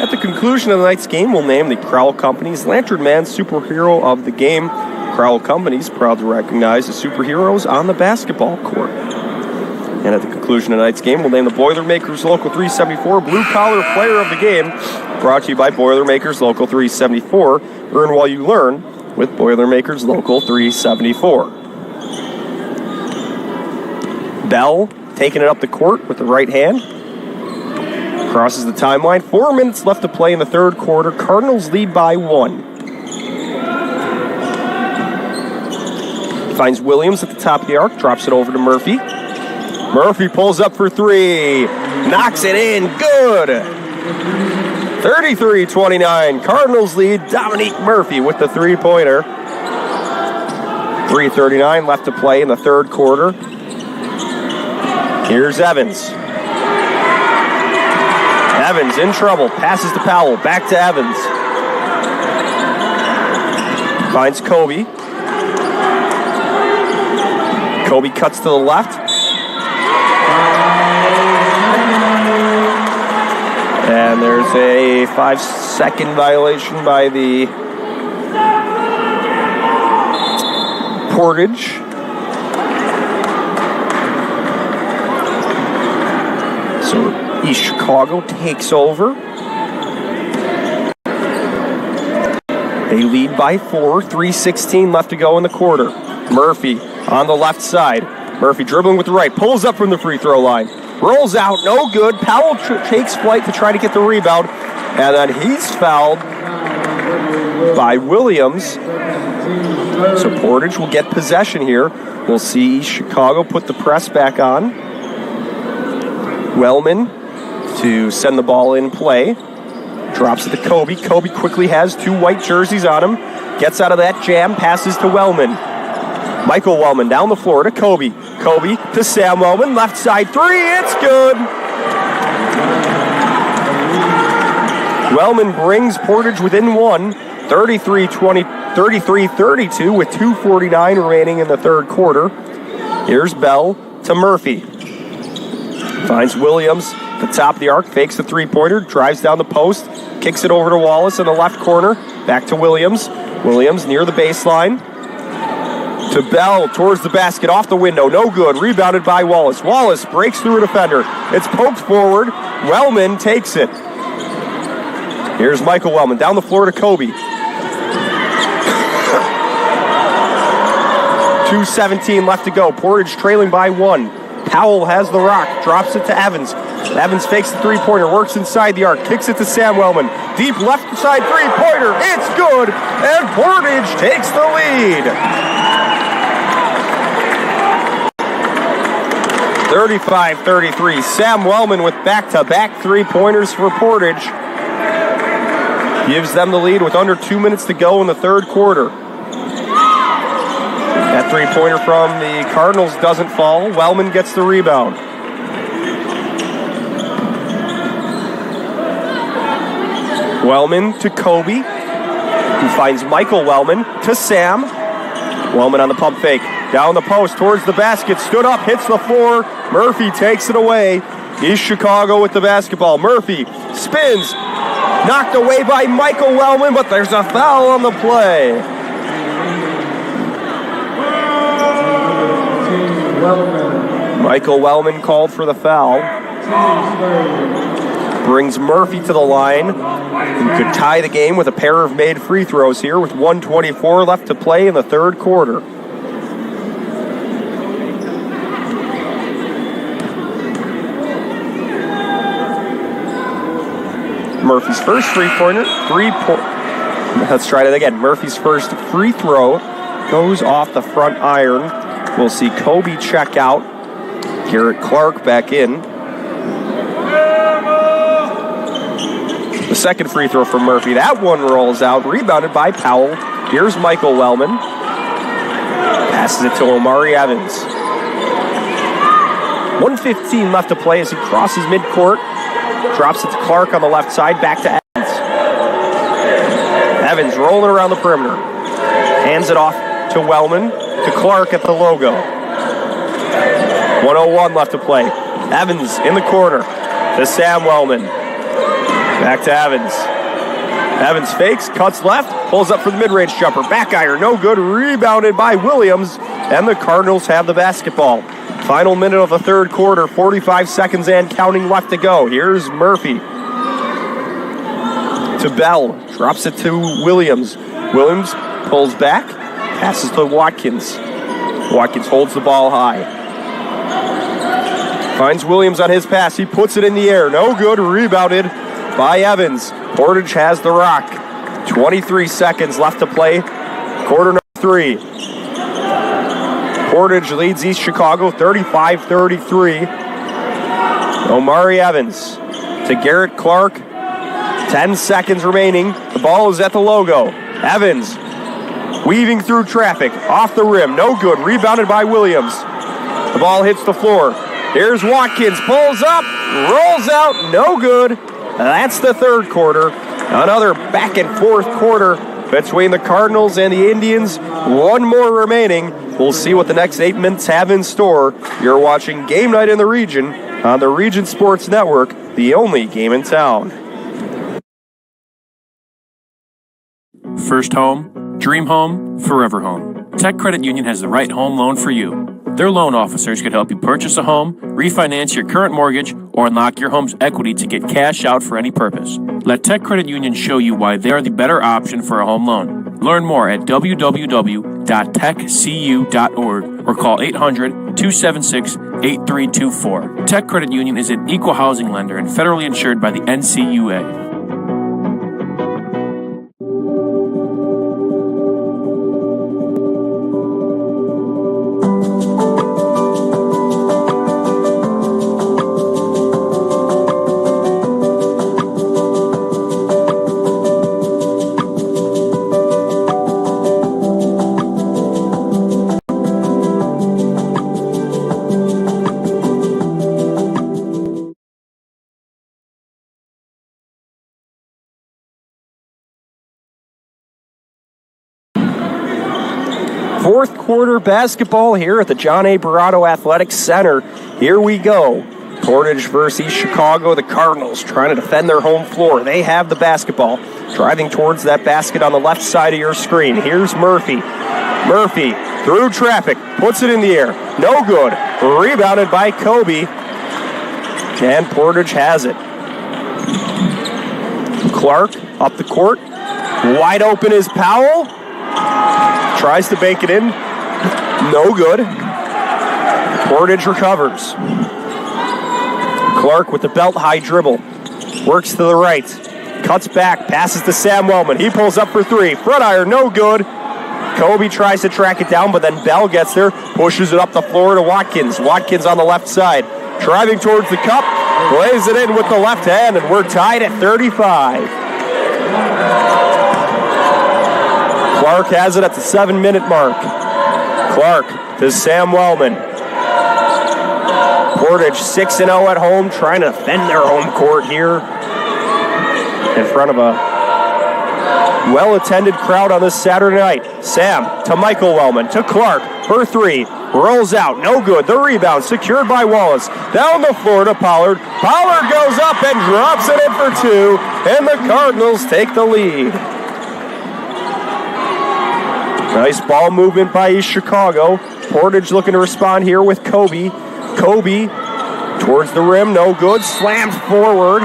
At the conclusion of the night's game, we'll name the Crowell Company's Lantern Man Superhero of the Game. Crowell Company's proud to recognize the superheroes on the basketball court. And at the conclusion of tonight's game, we'll name the Boilermakers Local 374 Blue Collar Player of the Game. Brought to you by Boilermakers Local 374. Earn while you learn with Boilermakers Local 374. Bell taking it up the court with the right hand. Crosses the timeline. 4 minutes left to play in the third quarter. Cardinals lead by 1. Finds Williams at the top of the arc. Drops it over to Murphy. Murphy pulls up for three. Knocks it in. Good. 33-29. Cardinals lead. Dominique Murphy with the three-pointer. 3:39 left to play in the third quarter. Here's Evans. Evans in trouble. Passes to Powell. Back to Evans. Finds Kobe. Kobe cuts to the left. And there's a 5-second violation by the Portage. So East Chicago takes over. They lead by 4, 3:16 left to go in the quarter. Murphy on the left side. Murphy dribbling with the right, pulls up from the free throw line. Rolls out, no good. Powell takes flight to try to get the rebound. And then he's fouled by Williams. So Portage will get possession here. We'll see Chicago put the press back on. Wellman to send the ball in play. Drops it to Kobe. Kobe quickly has 2 white jerseys on him. Gets out of that jam, passes to Wellman. Michael Wellman down the floor to Kobe. Kobe to Sam Wellman. Left side 3. It's good. Wellman brings Portage within 1. 33-32 with 2:49 remaining in the third quarter. Here's Bell to Murphy. Finds Williams at the top of the arc. Fakes the three-pointer. Drives down the post. Kicks it over to Wallace in the left corner. Back to Williams. Williams near the baseline. To Bell towards the basket. Off the window. No good. Rebounded by Wallace. Wallace breaks through a defender. It's poked forward. Wellman takes it. Here's Michael Wellman down the floor to Kobe. 2:17 left to go. Portage trailing by 1. Powell has the rock. Drops it to Evans. Evans fakes the three-pointer. Works inside the arc. Kicks it to Sam Wellman. Deep left side three-pointer. It's good. And Portage takes the lead. 35-33. Sam Wellman with back-to-back three-pointers for Portage. Gives them the lead with under 2 minutes to go in the third quarter. That three-pointer from the Cardinals doesn't fall. Wellman gets the rebound. Wellman to Kobe, who finds Michael Wellman to Sam. Wellman on the pump fake. Down the post towards the basket. Stood up, hits the floor. Murphy takes it away. East Chicago with the basketball. Murphy spins. Knocked away by Michael Wellman, but there's a foul on the play. Michael Wellman called for the foul. Brings Murphy to the line, who could tie the game with a pair of made free throws here with 1:24 left to play in the third quarter. Murphy's first three-pointer, let's try that again. Murphy's first free throw goes off the front iron. We'll see Kobe check out. Garrett Clark back in. The second free throw from Murphy. That one rolls out. Rebounded by Powell. Here's Michael Wellman. Passes it to Omari Evans. 1:15 left to play as he crosses midcourt. Drops it to Clark on the left side. Back to Evans. Evans rolling around the perimeter. Hands it off to Wellman. To Clark at the logo. 1:01 left to play. Evans in the corner. To Sam Wellman. Back to Evans. Evans fakes, cuts left, pulls up for the mid-range jumper. Back iron, no good. Rebounded by Williams. And the Cardinals have the basketball. Final minute of the third quarter. 45 seconds and counting left to go. Here's Murphy. To Bell. Drops it to Williams. Williams pulls back. Passes to Watkins. Watkins holds the ball high. Finds Williams on his pass. He puts it in the air. No good. Rebounded by Evans. Portage has the rock. 23 seconds left to play. Quarter number 3. Portage leads East Chicago 35-33. Omari Evans to Garrett Clark. 10 seconds remaining. The ball is at the logo. Evans weaving through traffic. Off the rim. No good. Rebounded by Williams. The ball hits the floor. Here's Watkins. Pulls up. Rolls out. No good. That's the third quarter. Another back and forth quarter between the Cardinals and the Indians. One more remaining. We'll see what the next 8 minutes have in store. You're watching Game Night in the Region on the Region Sports Network, the only game in town. First home, dream home, forever home. Tech Credit Union has the right home loan for you. Their loan officers can help you purchase a home, refinance your current mortgage, or unlock your home's equity to get cash out for any purpose. Let Tech Credit Union show you why they are the better option for a home loan. Learn more at www.techcu.org or call 800-276-8324. Tech Credit Union is an equal housing lender and federally insured by the NCUA. Fourth quarter basketball here at the John A. Barato Athletic Center. Here we go. Portage versus East Chicago. The Cardinals trying to defend their home floor. They have the basketball. Driving towards that basket on the left side of your screen. Here's Murphy. Murphy through traffic. Puts it in the air. No good. Rebounded by Kobe. And Portage has it. Clark up the court. Wide open is Powell. Tries to bank it in. No good. Portage recovers. Clark with the belt-high dribble. Works to the right. Cuts back. Passes to Sam Wellman. He pulls up for three. Front iron, no good. Kobe tries to track it down, but then Bell gets there. Pushes it up the floor to Watkins. Watkins on the left side. Driving towards the cup. Lays it in with the left hand, and we're tied at 35. Clark has it at the 7-minute mark. Clark to Sam Wellman. Portage 6-0 at home, trying to defend their home court here in front of a well-attended crowd on this Saturday night. Sam to Michael Wellman, to Clark for three. Rolls out, no good. The rebound secured by Wallace. Down the floor to Pollard. Pollard goes up and drops it in for two, and the Cardinals take the lead. Nice ball movement by East Chicago. Portage looking to respond here with Kobe. Kobe towards the rim, no good. Slammed forward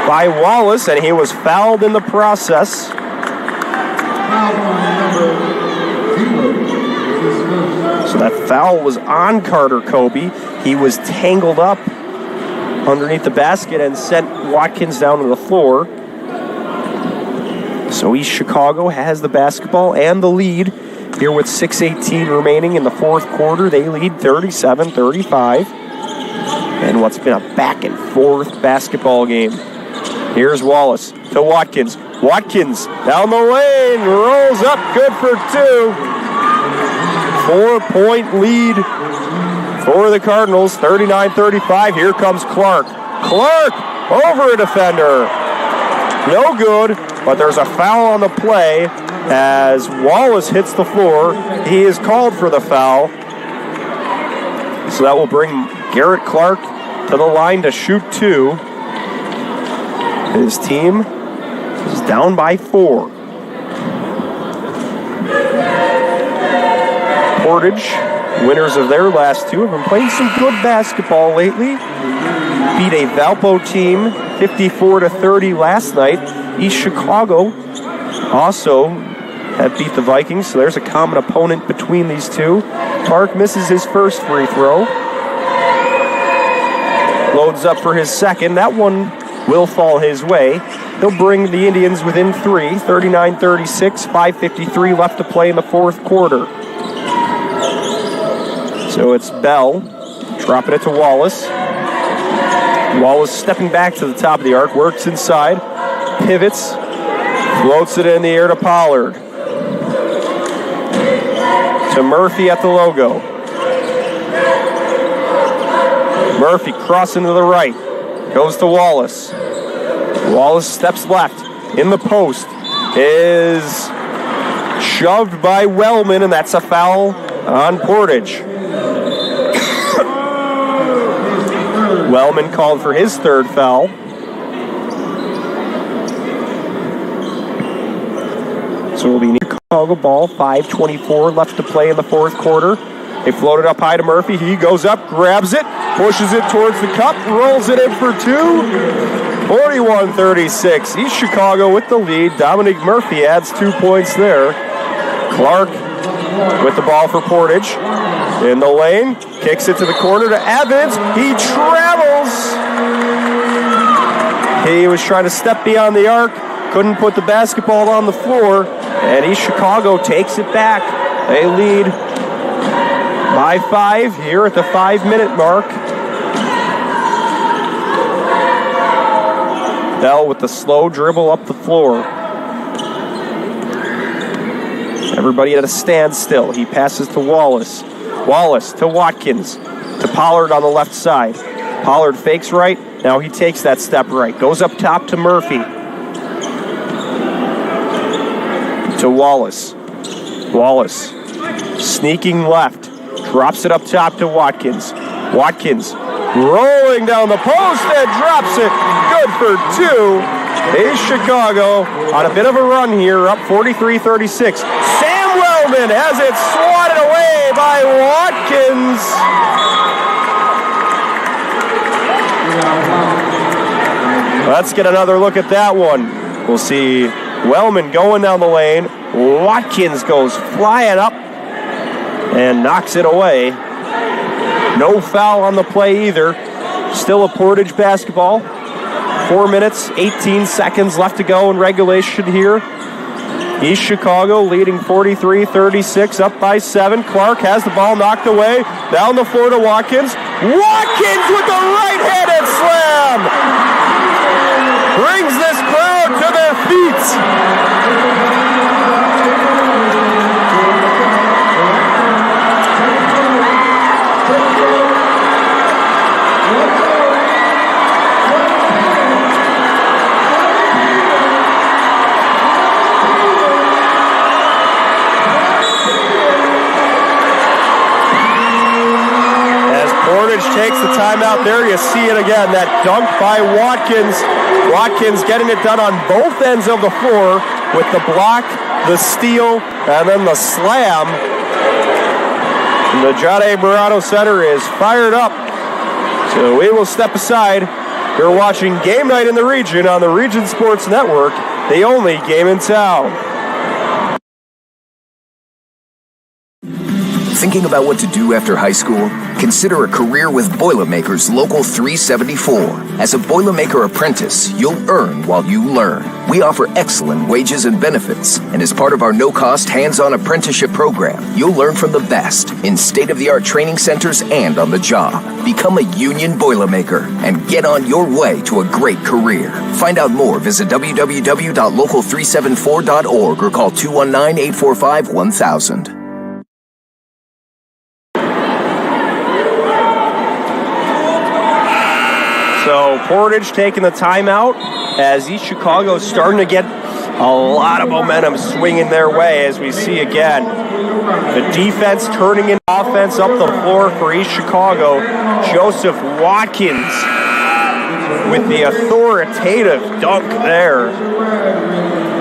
by Wallace, and he was fouled in the process. So that foul was on Carter Kobe. He was tangled up underneath the basket and sent Watkins down to the floor. So East Chicago has the basketball and the lead here with 6:18 remaining in the fourth quarter. They lead 37-35. And what's been a back and forth basketball game. Here's Wallace to Watkins. Watkins down the lane, rolls up, good for two. 4-point lead for the Cardinals, 39-35. Here comes Clark. Clark over a defender. No good, but there's a foul on the play as Wallace hits the floor. He is called for the foul. So that will bring Garrett Clark to the line to shoot two. His team is down by 4. Portage, winners of their last two, have been playing some good basketball lately. Beat a Valpo team 54-30 last night. East Chicago also have beat the Vikings, so there's a common opponent between these two. Clark misses his first free throw. Loads up for his second. That one will fall his way. He'll bring the Indians within 3, 39-36, 5:53 left to play in the fourth quarter. So it's Bell dropping it to Wallace. Wallace stepping back to the top of the arc, works inside, pivots, floats it in the air to Pollard. To Murphy at the logo. Murphy crossing to the right, goes to Wallace. Wallace steps left, in the post is Shoved by Wellman, and that's a foul on Portage. Wellman called for his third foul. So it'll be Chicago ball, 5:24 left to play in the fourth quarter. They float it up high to Murphy. He goes up, grabs it, pushes it towards the cup, rolls it in for two. 41-36. East Chicago with the lead. Dominic Murphy adds 2 points there. Clark with the ball for Portage. In the lane, kicks it to the corner to Evans. He travels. He was trying to step beyond the arc. Couldn't put the basketball on the floor. And East Chicago takes it back. They lead by 5 here at the 5-minute mark. Bell with the slow dribble up the floor. Everybody at a standstill. He passes to Wallace. Wallace to Watkins. To Pollard on the left side. Pollard fakes right. Now he takes that step right. Goes up top to Murphy. To Wallace. Wallace. Sneaking left. Drops it up top to Watkins. Watkins rolling down the post and drops it. Good for two. East Chicago on a bit of a run here, up 43-36. Sam Wellman has it swatted away by Watkins. Let's get another look at that one. We'll see Wellman going down the lane. Watkins goes flying up and knocks it away. No foul on the play either. Still a Portage basketball. 4 minutes, 18 seconds left to go in regulation here. East Chicago leading 43-36, up by 7. Clark has the ball knocked away. Down the floor to Watkins. Watkins with the right-handed slam! Brings this crowd to their feet. Portage takes the timeout there. You see it again, that dunk by Watkins. Watkins getting it done on both ends of the floor with the block, the steal, and then the slam. And the John A. Murano Center is fired up. So we will step aside. You're watching Game Night in the Region on the Region Sports Network, the only game in town. Thinking about what to do after high school? Consider a career with Boilermakers Local 374. As a Boilermaker apprentice, you'll earn while you learn. We offer excellent wages and benefits, and as part of our no-cost hands-on apprenticeship program, you'll learn from the best in state-of-the-art training centers and on the job. Become a union Boilermaker and get on your way to a great career. Find out more, visit www.local374.org or call 219-845-1000. So Portage taking the timeout as East Chicago is starting to get a lot of momentum swinging their way, as we see again. The defense turning into offense up the floor for East Chicago. Joseph Watkins with the authoritative dunk there.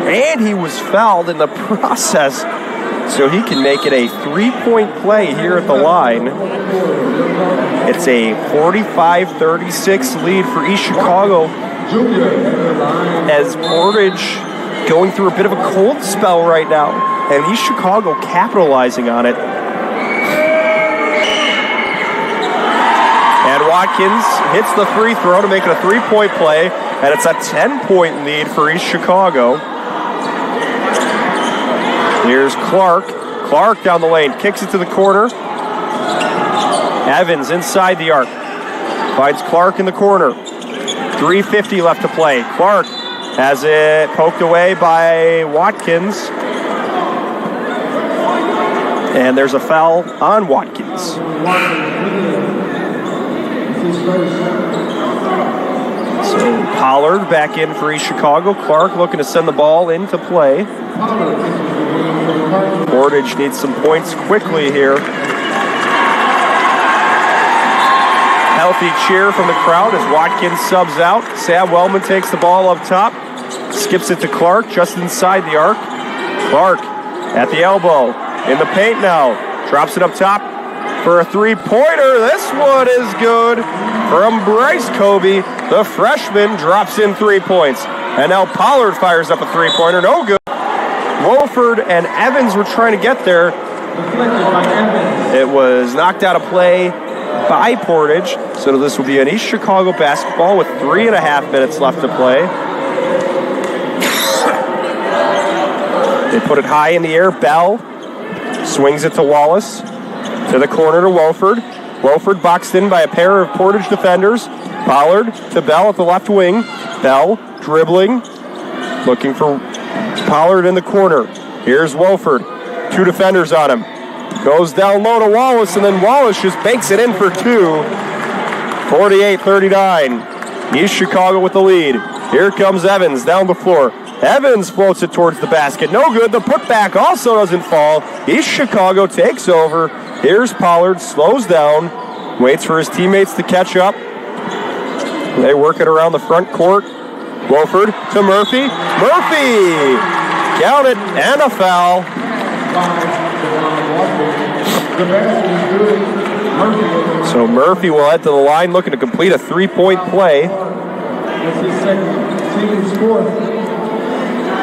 And he was fouled in the process, so he can make it a three-point play here at the line. It's a 45-36 lead for East Chicago as Portage going through a bit of a cold spell right now, and East Chicago capitalizing on it. And Watkins hits the free throw to make it a three-point play, and it's a 10-point lead for East Chicago. Here's Clark. Clark down the lane, kicks it to the corner. Evans inside the arc. Finds Clark in the corner. 3:50 left to play. Clark has it poked away by Watkins. And there's a foul on Watkins. So Pollard back in for East Chicago. Clark looking to send the ball into play. Portage needs some points quickly here. Healthy cheer from the crowd as Watkins subs out. Sam Wellman takes the ball up top. Skips it to Clark just inside the arc. Clark at the elbow. In the paint now. Drops it up top for a three-pointer. This one is good from Bryce Kobe. The freshman drops in 3 points. And now Pollard fires up a three-pointer. No good. Wolford and Evans were trying to get there. It was knocked out of play by Portage. So this will be an East Chicago basketball with 3.5 minutes left to play. They put it high in the air. Bell swings it to Wallace. To the corner to Wolford. Wolford boxed in by a pair of Portage defenders. Pollard to Bell at the left wing. Bell dribbling. Looking for Pollard in the corner. Here's Wolford. 2 defenders on him. Goes down low to Wallace, and then Wallace just banks it in for 2. 48-39. East Chicago with the lead. Here comes Evans down the floor. Evans floats it towards the basket. No good. The putback also doesn't fall. East Chicago takes over. Here's Pollard. Slows down. Waits for his teammates to catch up. They work it around the front court. Wolford to Murphy. Murphy! Count it, and a foul. So Murphy will head to the line looking to complete a 3-point play.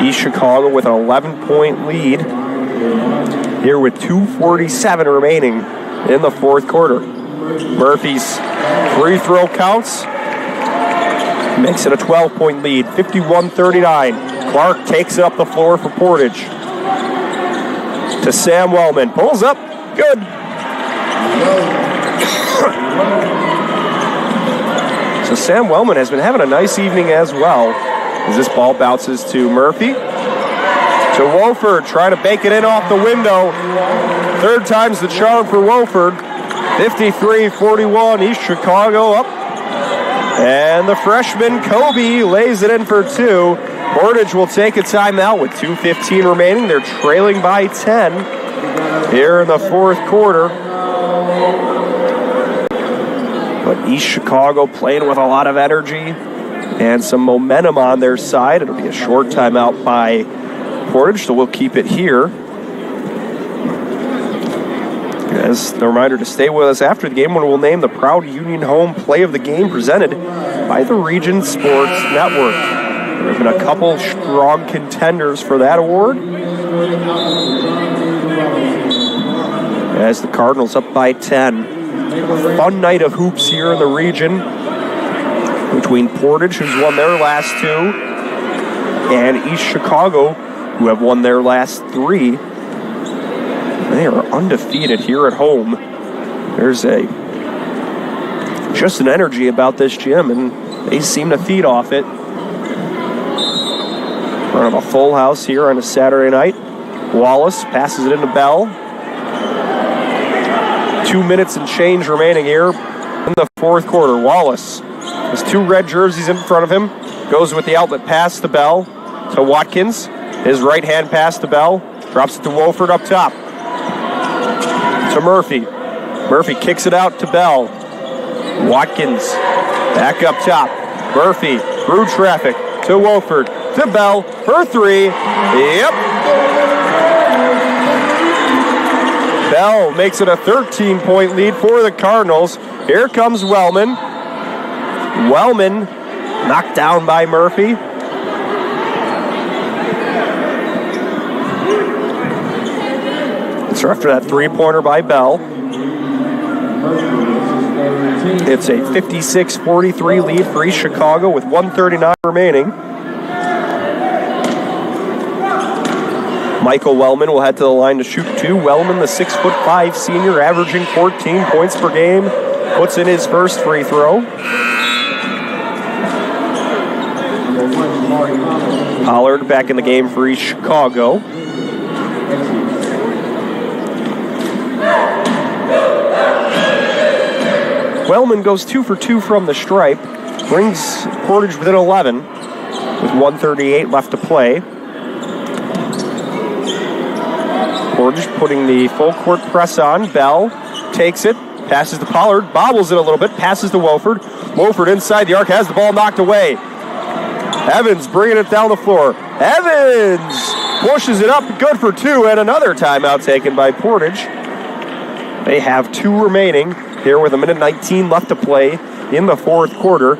East Chicago with an 11-point lead here with 2:47 remaining in the fourth quarter. Murphy's free throw counts. Makes it a 12-point lead, 51-39. Clark takes it up the floor for Portage. To Sam Wellman. Pulls up. Good. So Sam Wellman has been having a nice evening as well. As this ball bounces to Murphy. To Wolford, trying to bake it in off the window. Third time's the charm for Wolford. 53-41, East Chicago up. And the freshman Kobe lays it in for 2. Portage will take a timeout with 2:15 remaining. They're trailing by 10 here in the fourth quarter. But East Chicago playing with a lot of energy and some momentum on their side. It'll be a short timeout by Portage, so we'll keep it here. As a reminder to stay with us after the game when we'll name the Proud Union Home Play of the Game presented by the Region Sports Network. There have been a couple strong contenders for that award. As the Cardinals up by 10. A fun night of hoops here in the region between Portage, who's won their last 2, and East Chicago, who have won their last 3. They are undefeated here at home. There's just an energy about this gym, and they seem to feed off it. Front of a full house here on a Saturday night. Wallace passes it into Bell. 2 minutes and change remaining here in the fourth quarter. Wallace has 2 red jerseys in front of him. Goes with the outlet pass to Bell. To Watkins. His right hand pass to Bell. Drops it to Wolford up top. To Murphy. Murphy kicks it out to Bell. Watkins back up top. Murphy through traffic to Wolford. To Bell for 3. Yep. Bell makes it a 13-point lead for the Cardinals. Here comes Wellman. Wellman knocked down by Murphy. So after that 3-pointer by Bell, it's a 56-43 lead for East Chicago with 1:39 remaining. Michael Wellman will head to the line to shoot 2. Wellman, the 6'5" senior, averaging 14 points per game, puts in his first free throw. Pollard back in the game for East Chicago. Wellman goes 2 for 2 from the stripe, brings Portage within 11 with 1:38 left to play. Portage putting the full court press on. Bell takes it, passes to Pollard, bobbles it a little bit, passes to Wolford. Wolford inside the arc, has the ball knocked away. Evans bringing it down the floor. Evans pushes it up, good for two, and another timeout taken by Portage. They have 2 remaining here with 1:19 left to play in the fourth quarter.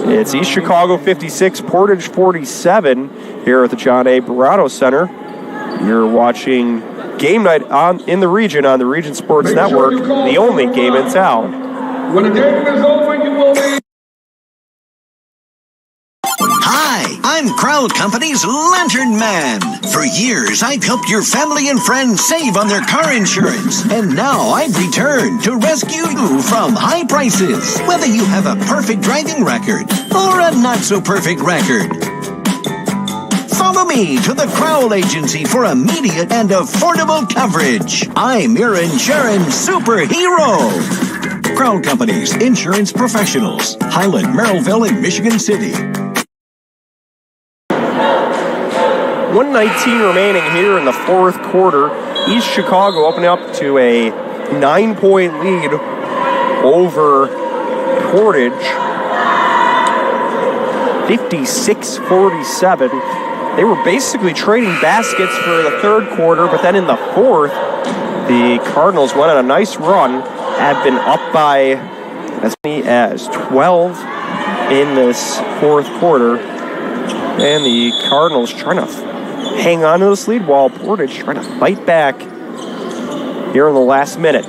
It's East Chicago 56, Portage 47 here at the John A. Barrato Center. You're watching Game Night in the Region on the Region Sports Network, the only game in town. When the game is over, you will be... Hi, I'm Crowd Company's Lantern Man. For years, I've helped your family and friends save on their car insurance. And now I've returned to rescue you from high prices. Whether you have a perfect driving record or a not-so-perfect record. Follow me to the Crowd Agency for immediate and affordable coverage. I'm your insurance superhero. Crowd Company's insurance professionals. Highland, Merrillville, and Michigan City. 1:19 remaining here in the fourth quarter. East Chicago opening up to a 9-point lead over Portage. 56-47. They were basically trading baskets for the third quarter, but then in the fourth, the Cardinals went on a nice run, have been up by as many as 12 in this fourth quarter. And the Cardinals trying to hang on to this lead while Portage trying to fight back here in the last minute.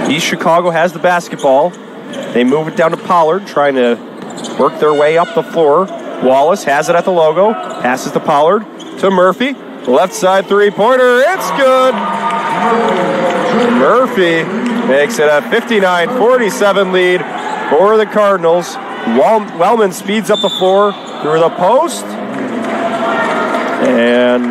East Chicago has the basketball. They move it down to Pollard, trying to work their way up the floor. Wallace has it at the logo, passes to Pollard, to Murphy. Left side three-pointer, it's good. Murphy makes it a 59-47 lead for the Cardinals. Wellman speeds up the floor through the post. And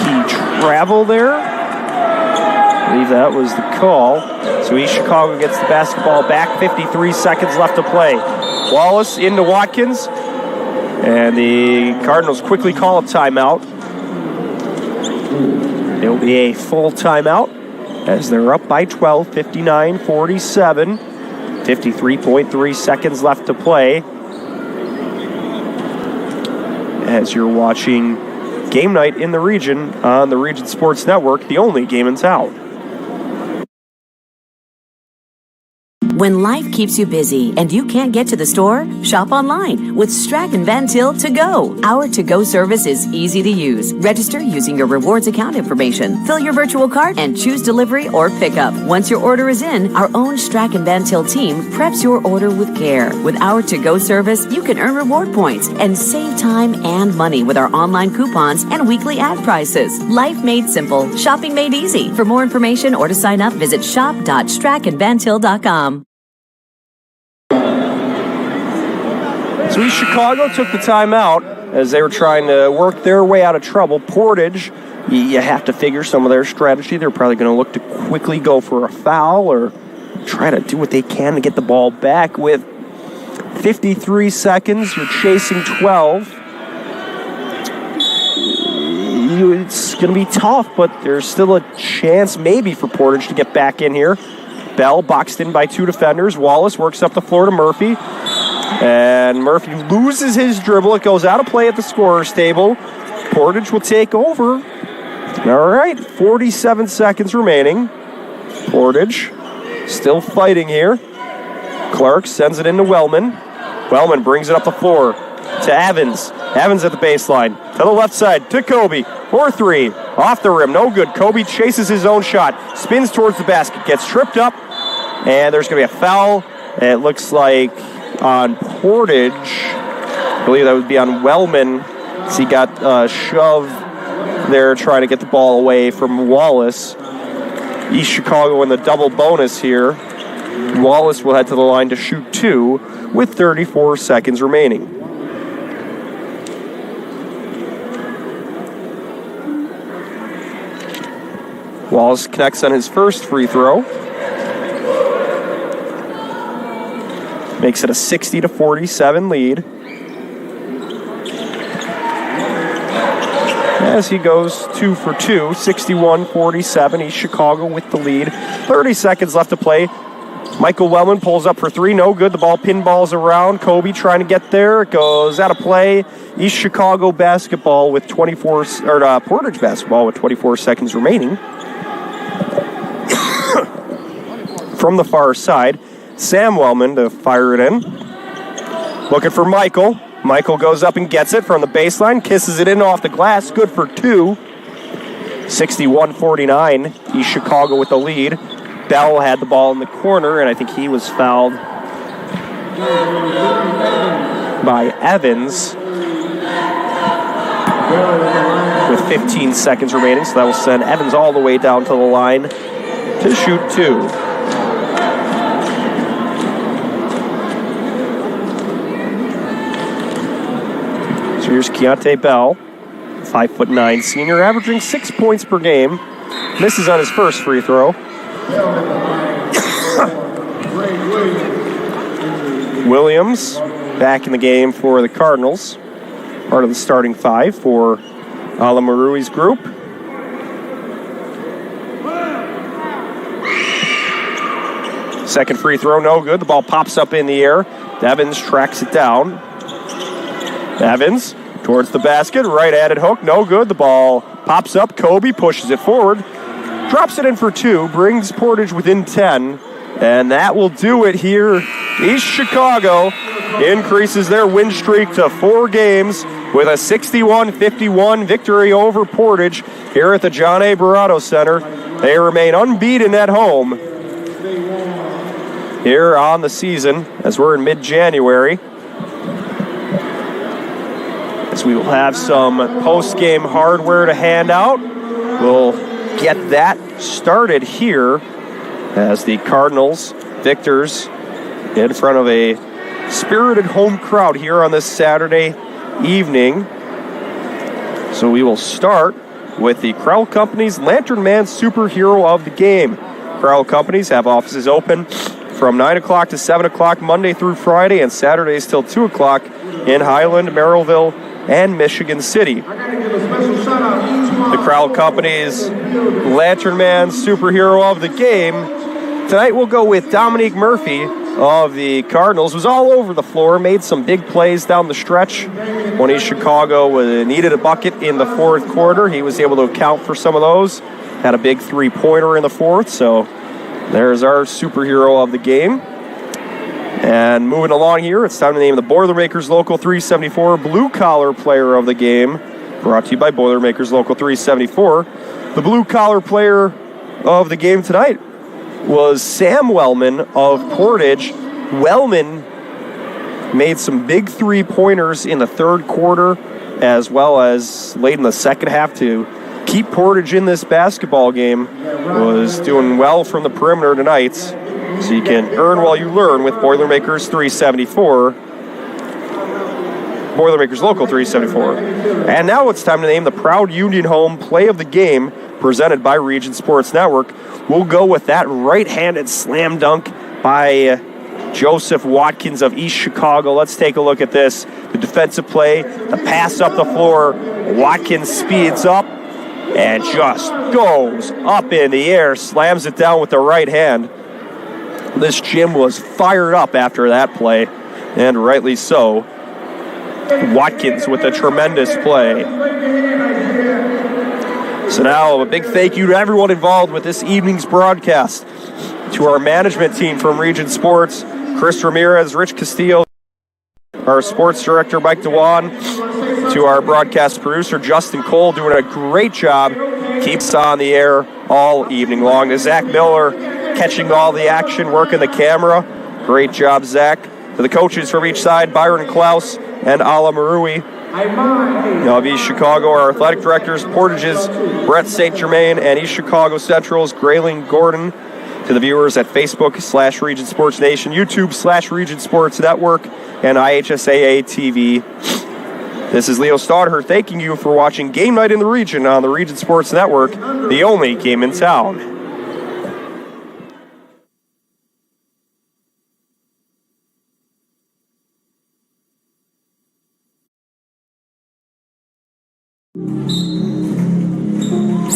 he traveled there. I believe that was the call. So East Chicago gets the basketball back. 53 seconds left to play. Wallace into Watkins. And the Cardinals quickly call a timeout. It'll be a full timeout as they're up by 12, 59-47. 53.3 seconds left to play. As you're watching Game Night in the Region on the Region Sports Network, the only game in town. When life keeps you busy and you can't get to the store, shop online with Strachan Van Til To Go. Our to-go service is easy to use. Register using your rewards account information, fill your virtual cart, and choose delivery or pickup. Once your order is in, our own Strachan Van Til team preps your order with care. With our to-go service, you can earn reward points and save time and money with our online coupons and weekly ad prices. Life made simple, shopping made easy. For more information or to sign up, visit shop.strachanvantil.com. So East Chicago took the timeout as they were trying to work their way out of trouble. Portage, you have to figure some of their strategy. They're probably going to look to quickly go for a foul or try to do what they can to get the ball back. With 53 seconds, you're chasing 12. It's going to be tough, but there's still a chance maybe for Portage to get back in here. Bell boxed in by 2 defenders. Wallace works up the floor to Murphy. And Murphy loses his dribble. It goes out of play at the scorer's table. Portage will take over. All right, 47 seconds remaining. Portage still fighting here. Clark sends it into Wellman. Wellman brings it up the floor to Evans. Evans at the baseline. To the left side to Kobe. 4-3. Off the rim. No good. Kobe chases his own shot. Spins towards the basket. Gets tripped up. And there's going to be a foul. It looks like on Portage. I believe that would be on Wellman. As he got shoved there trying to get the ball away from Wallace. East Chicago in the double bonus here. Wallace will head to the line to shoot 2 with 34 seconds remaining. Wallace connects on his first free throw. Makes it a 60-47 lead. as he goes 2 for 2, 61-47. East Chicago with the lead. 30 seconds left to play. Michael Wellman pulls up for 3, no good. The ball pinballs around. Kobe trying to get there. It goes out of play. East Chicago basketball with Portage basketball with 24 seconds remaining. From the far side, Sam Wellman to fire it in. Looking for Michael. Michael goes up and gets it from the baseline, kisses it in off the glass, good for 2. 61-49, East Chicago with the lead. Bell had the ball in the corner, and I think he was fouled by Evans with 15 seconds remaining, so that will send Evans all the way down to the line to shoot 2. So here's Keontae Bell, 5'9" senior, averaging 6 points per game. Misses on his first free throw. Williams back in the game for the Cardinals. Part of the starting 5 for Alamarui's group. Second free throw, no good. The ball pops up in the air. Evans tracks it down. Evans towards the basket, right at it, hook, no good. The ball pops up. Kobe pushes it forward. Drops it in for 2, brings Portage within 10, and that will do it here. East Chicago increases their win streak to 4 games with a 61-51 victory over Portage here at the John A. Barato Center. They remain unbeaten at home here on the season as we're in mid-January. As we will have some post-game hardware to hand out. We'll get that started here as the Cardinals, victors, in front of a spirited home crowd here on this Saturday evening. So we will start with the Crowell Companies Lantern Man Superhero of the Game. Crowell Companies have offices open from 9 o'clock to 7 o'clock Monday through Friday and Saturdays till 2 o'clock in Highland, Merrillville, and Michigan City. The Crowell Company's Lantern Man Superhero of the Game. Tonight we'll go with Dominique Murphy of the Cardinals. Was all over the floor, made some big plays down the stretch. When East Chicago needed a bucket in the fourth quarter, he was able to account for some of those. Had a big three-pointer in the fourth, so there's our superhero of the game. And moving along here, it's time to name the Boilermakers Local 374 Blue Collar Player of the Game. Brought to you by Boilermakers Local 374. The Blue Collar Player of the Game tonight was Sam Wellman of Portage. Wellman made some big three-pointers in the third quarter as well as late in the second half to keep Portage in this basketball game. Was doing well from the perimeter tonight. So you can earn while you learn with Boilermakers 374. Boilermakers Local 374. And now it's time to name the Proud Union Home Play of the Game presented by Region Sports Network. We'll go with that right-handed slam dunk by Joseph Watkins of East Chicago. Let's take a look at this. The defensive play, the pass up the floor. Watkins speeds up and just goes up in the air, slams it down with the right hand. This gym was fired up after that play, and rightly so. Watkins with a tremendous play. So now a big thank you to everyone involved with this evening's broadcast. To our management team from Region Sports, Chris Ramirez, Rich Castillo, our sports director, Mike Dewan, to our broadcast producer, Justin Cole, doing a great job. Keeps on the air all evening long. To Zach Miller, catching all the action, working the camera. Great job, Zach. To the coaches from each side, Byron Klaus and Ala Marui. Of East Chicago, our athletic directors, Portage's Brett St. Germain, and East Chicago Central's Grayling Gordon. To the viewers at Facebook/Region Sports Nation, YouTube/Region Sports Network, and IHSAA TV. This is Leo Stodder thanking you for watching Game Night in the Region on the Region Sports Network, the only game in town.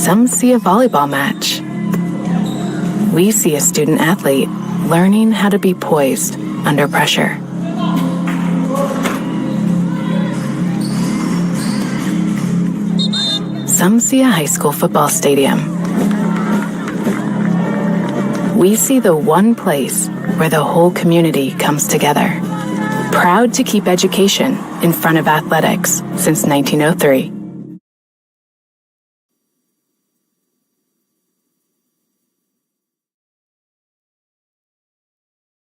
Some see a volleyball match. We see a student athlete learning how to be poised under pressure. Some see a high school football stadium. We see the one place where the whole community comes together. Proud to keep education in front of athletics since 1903.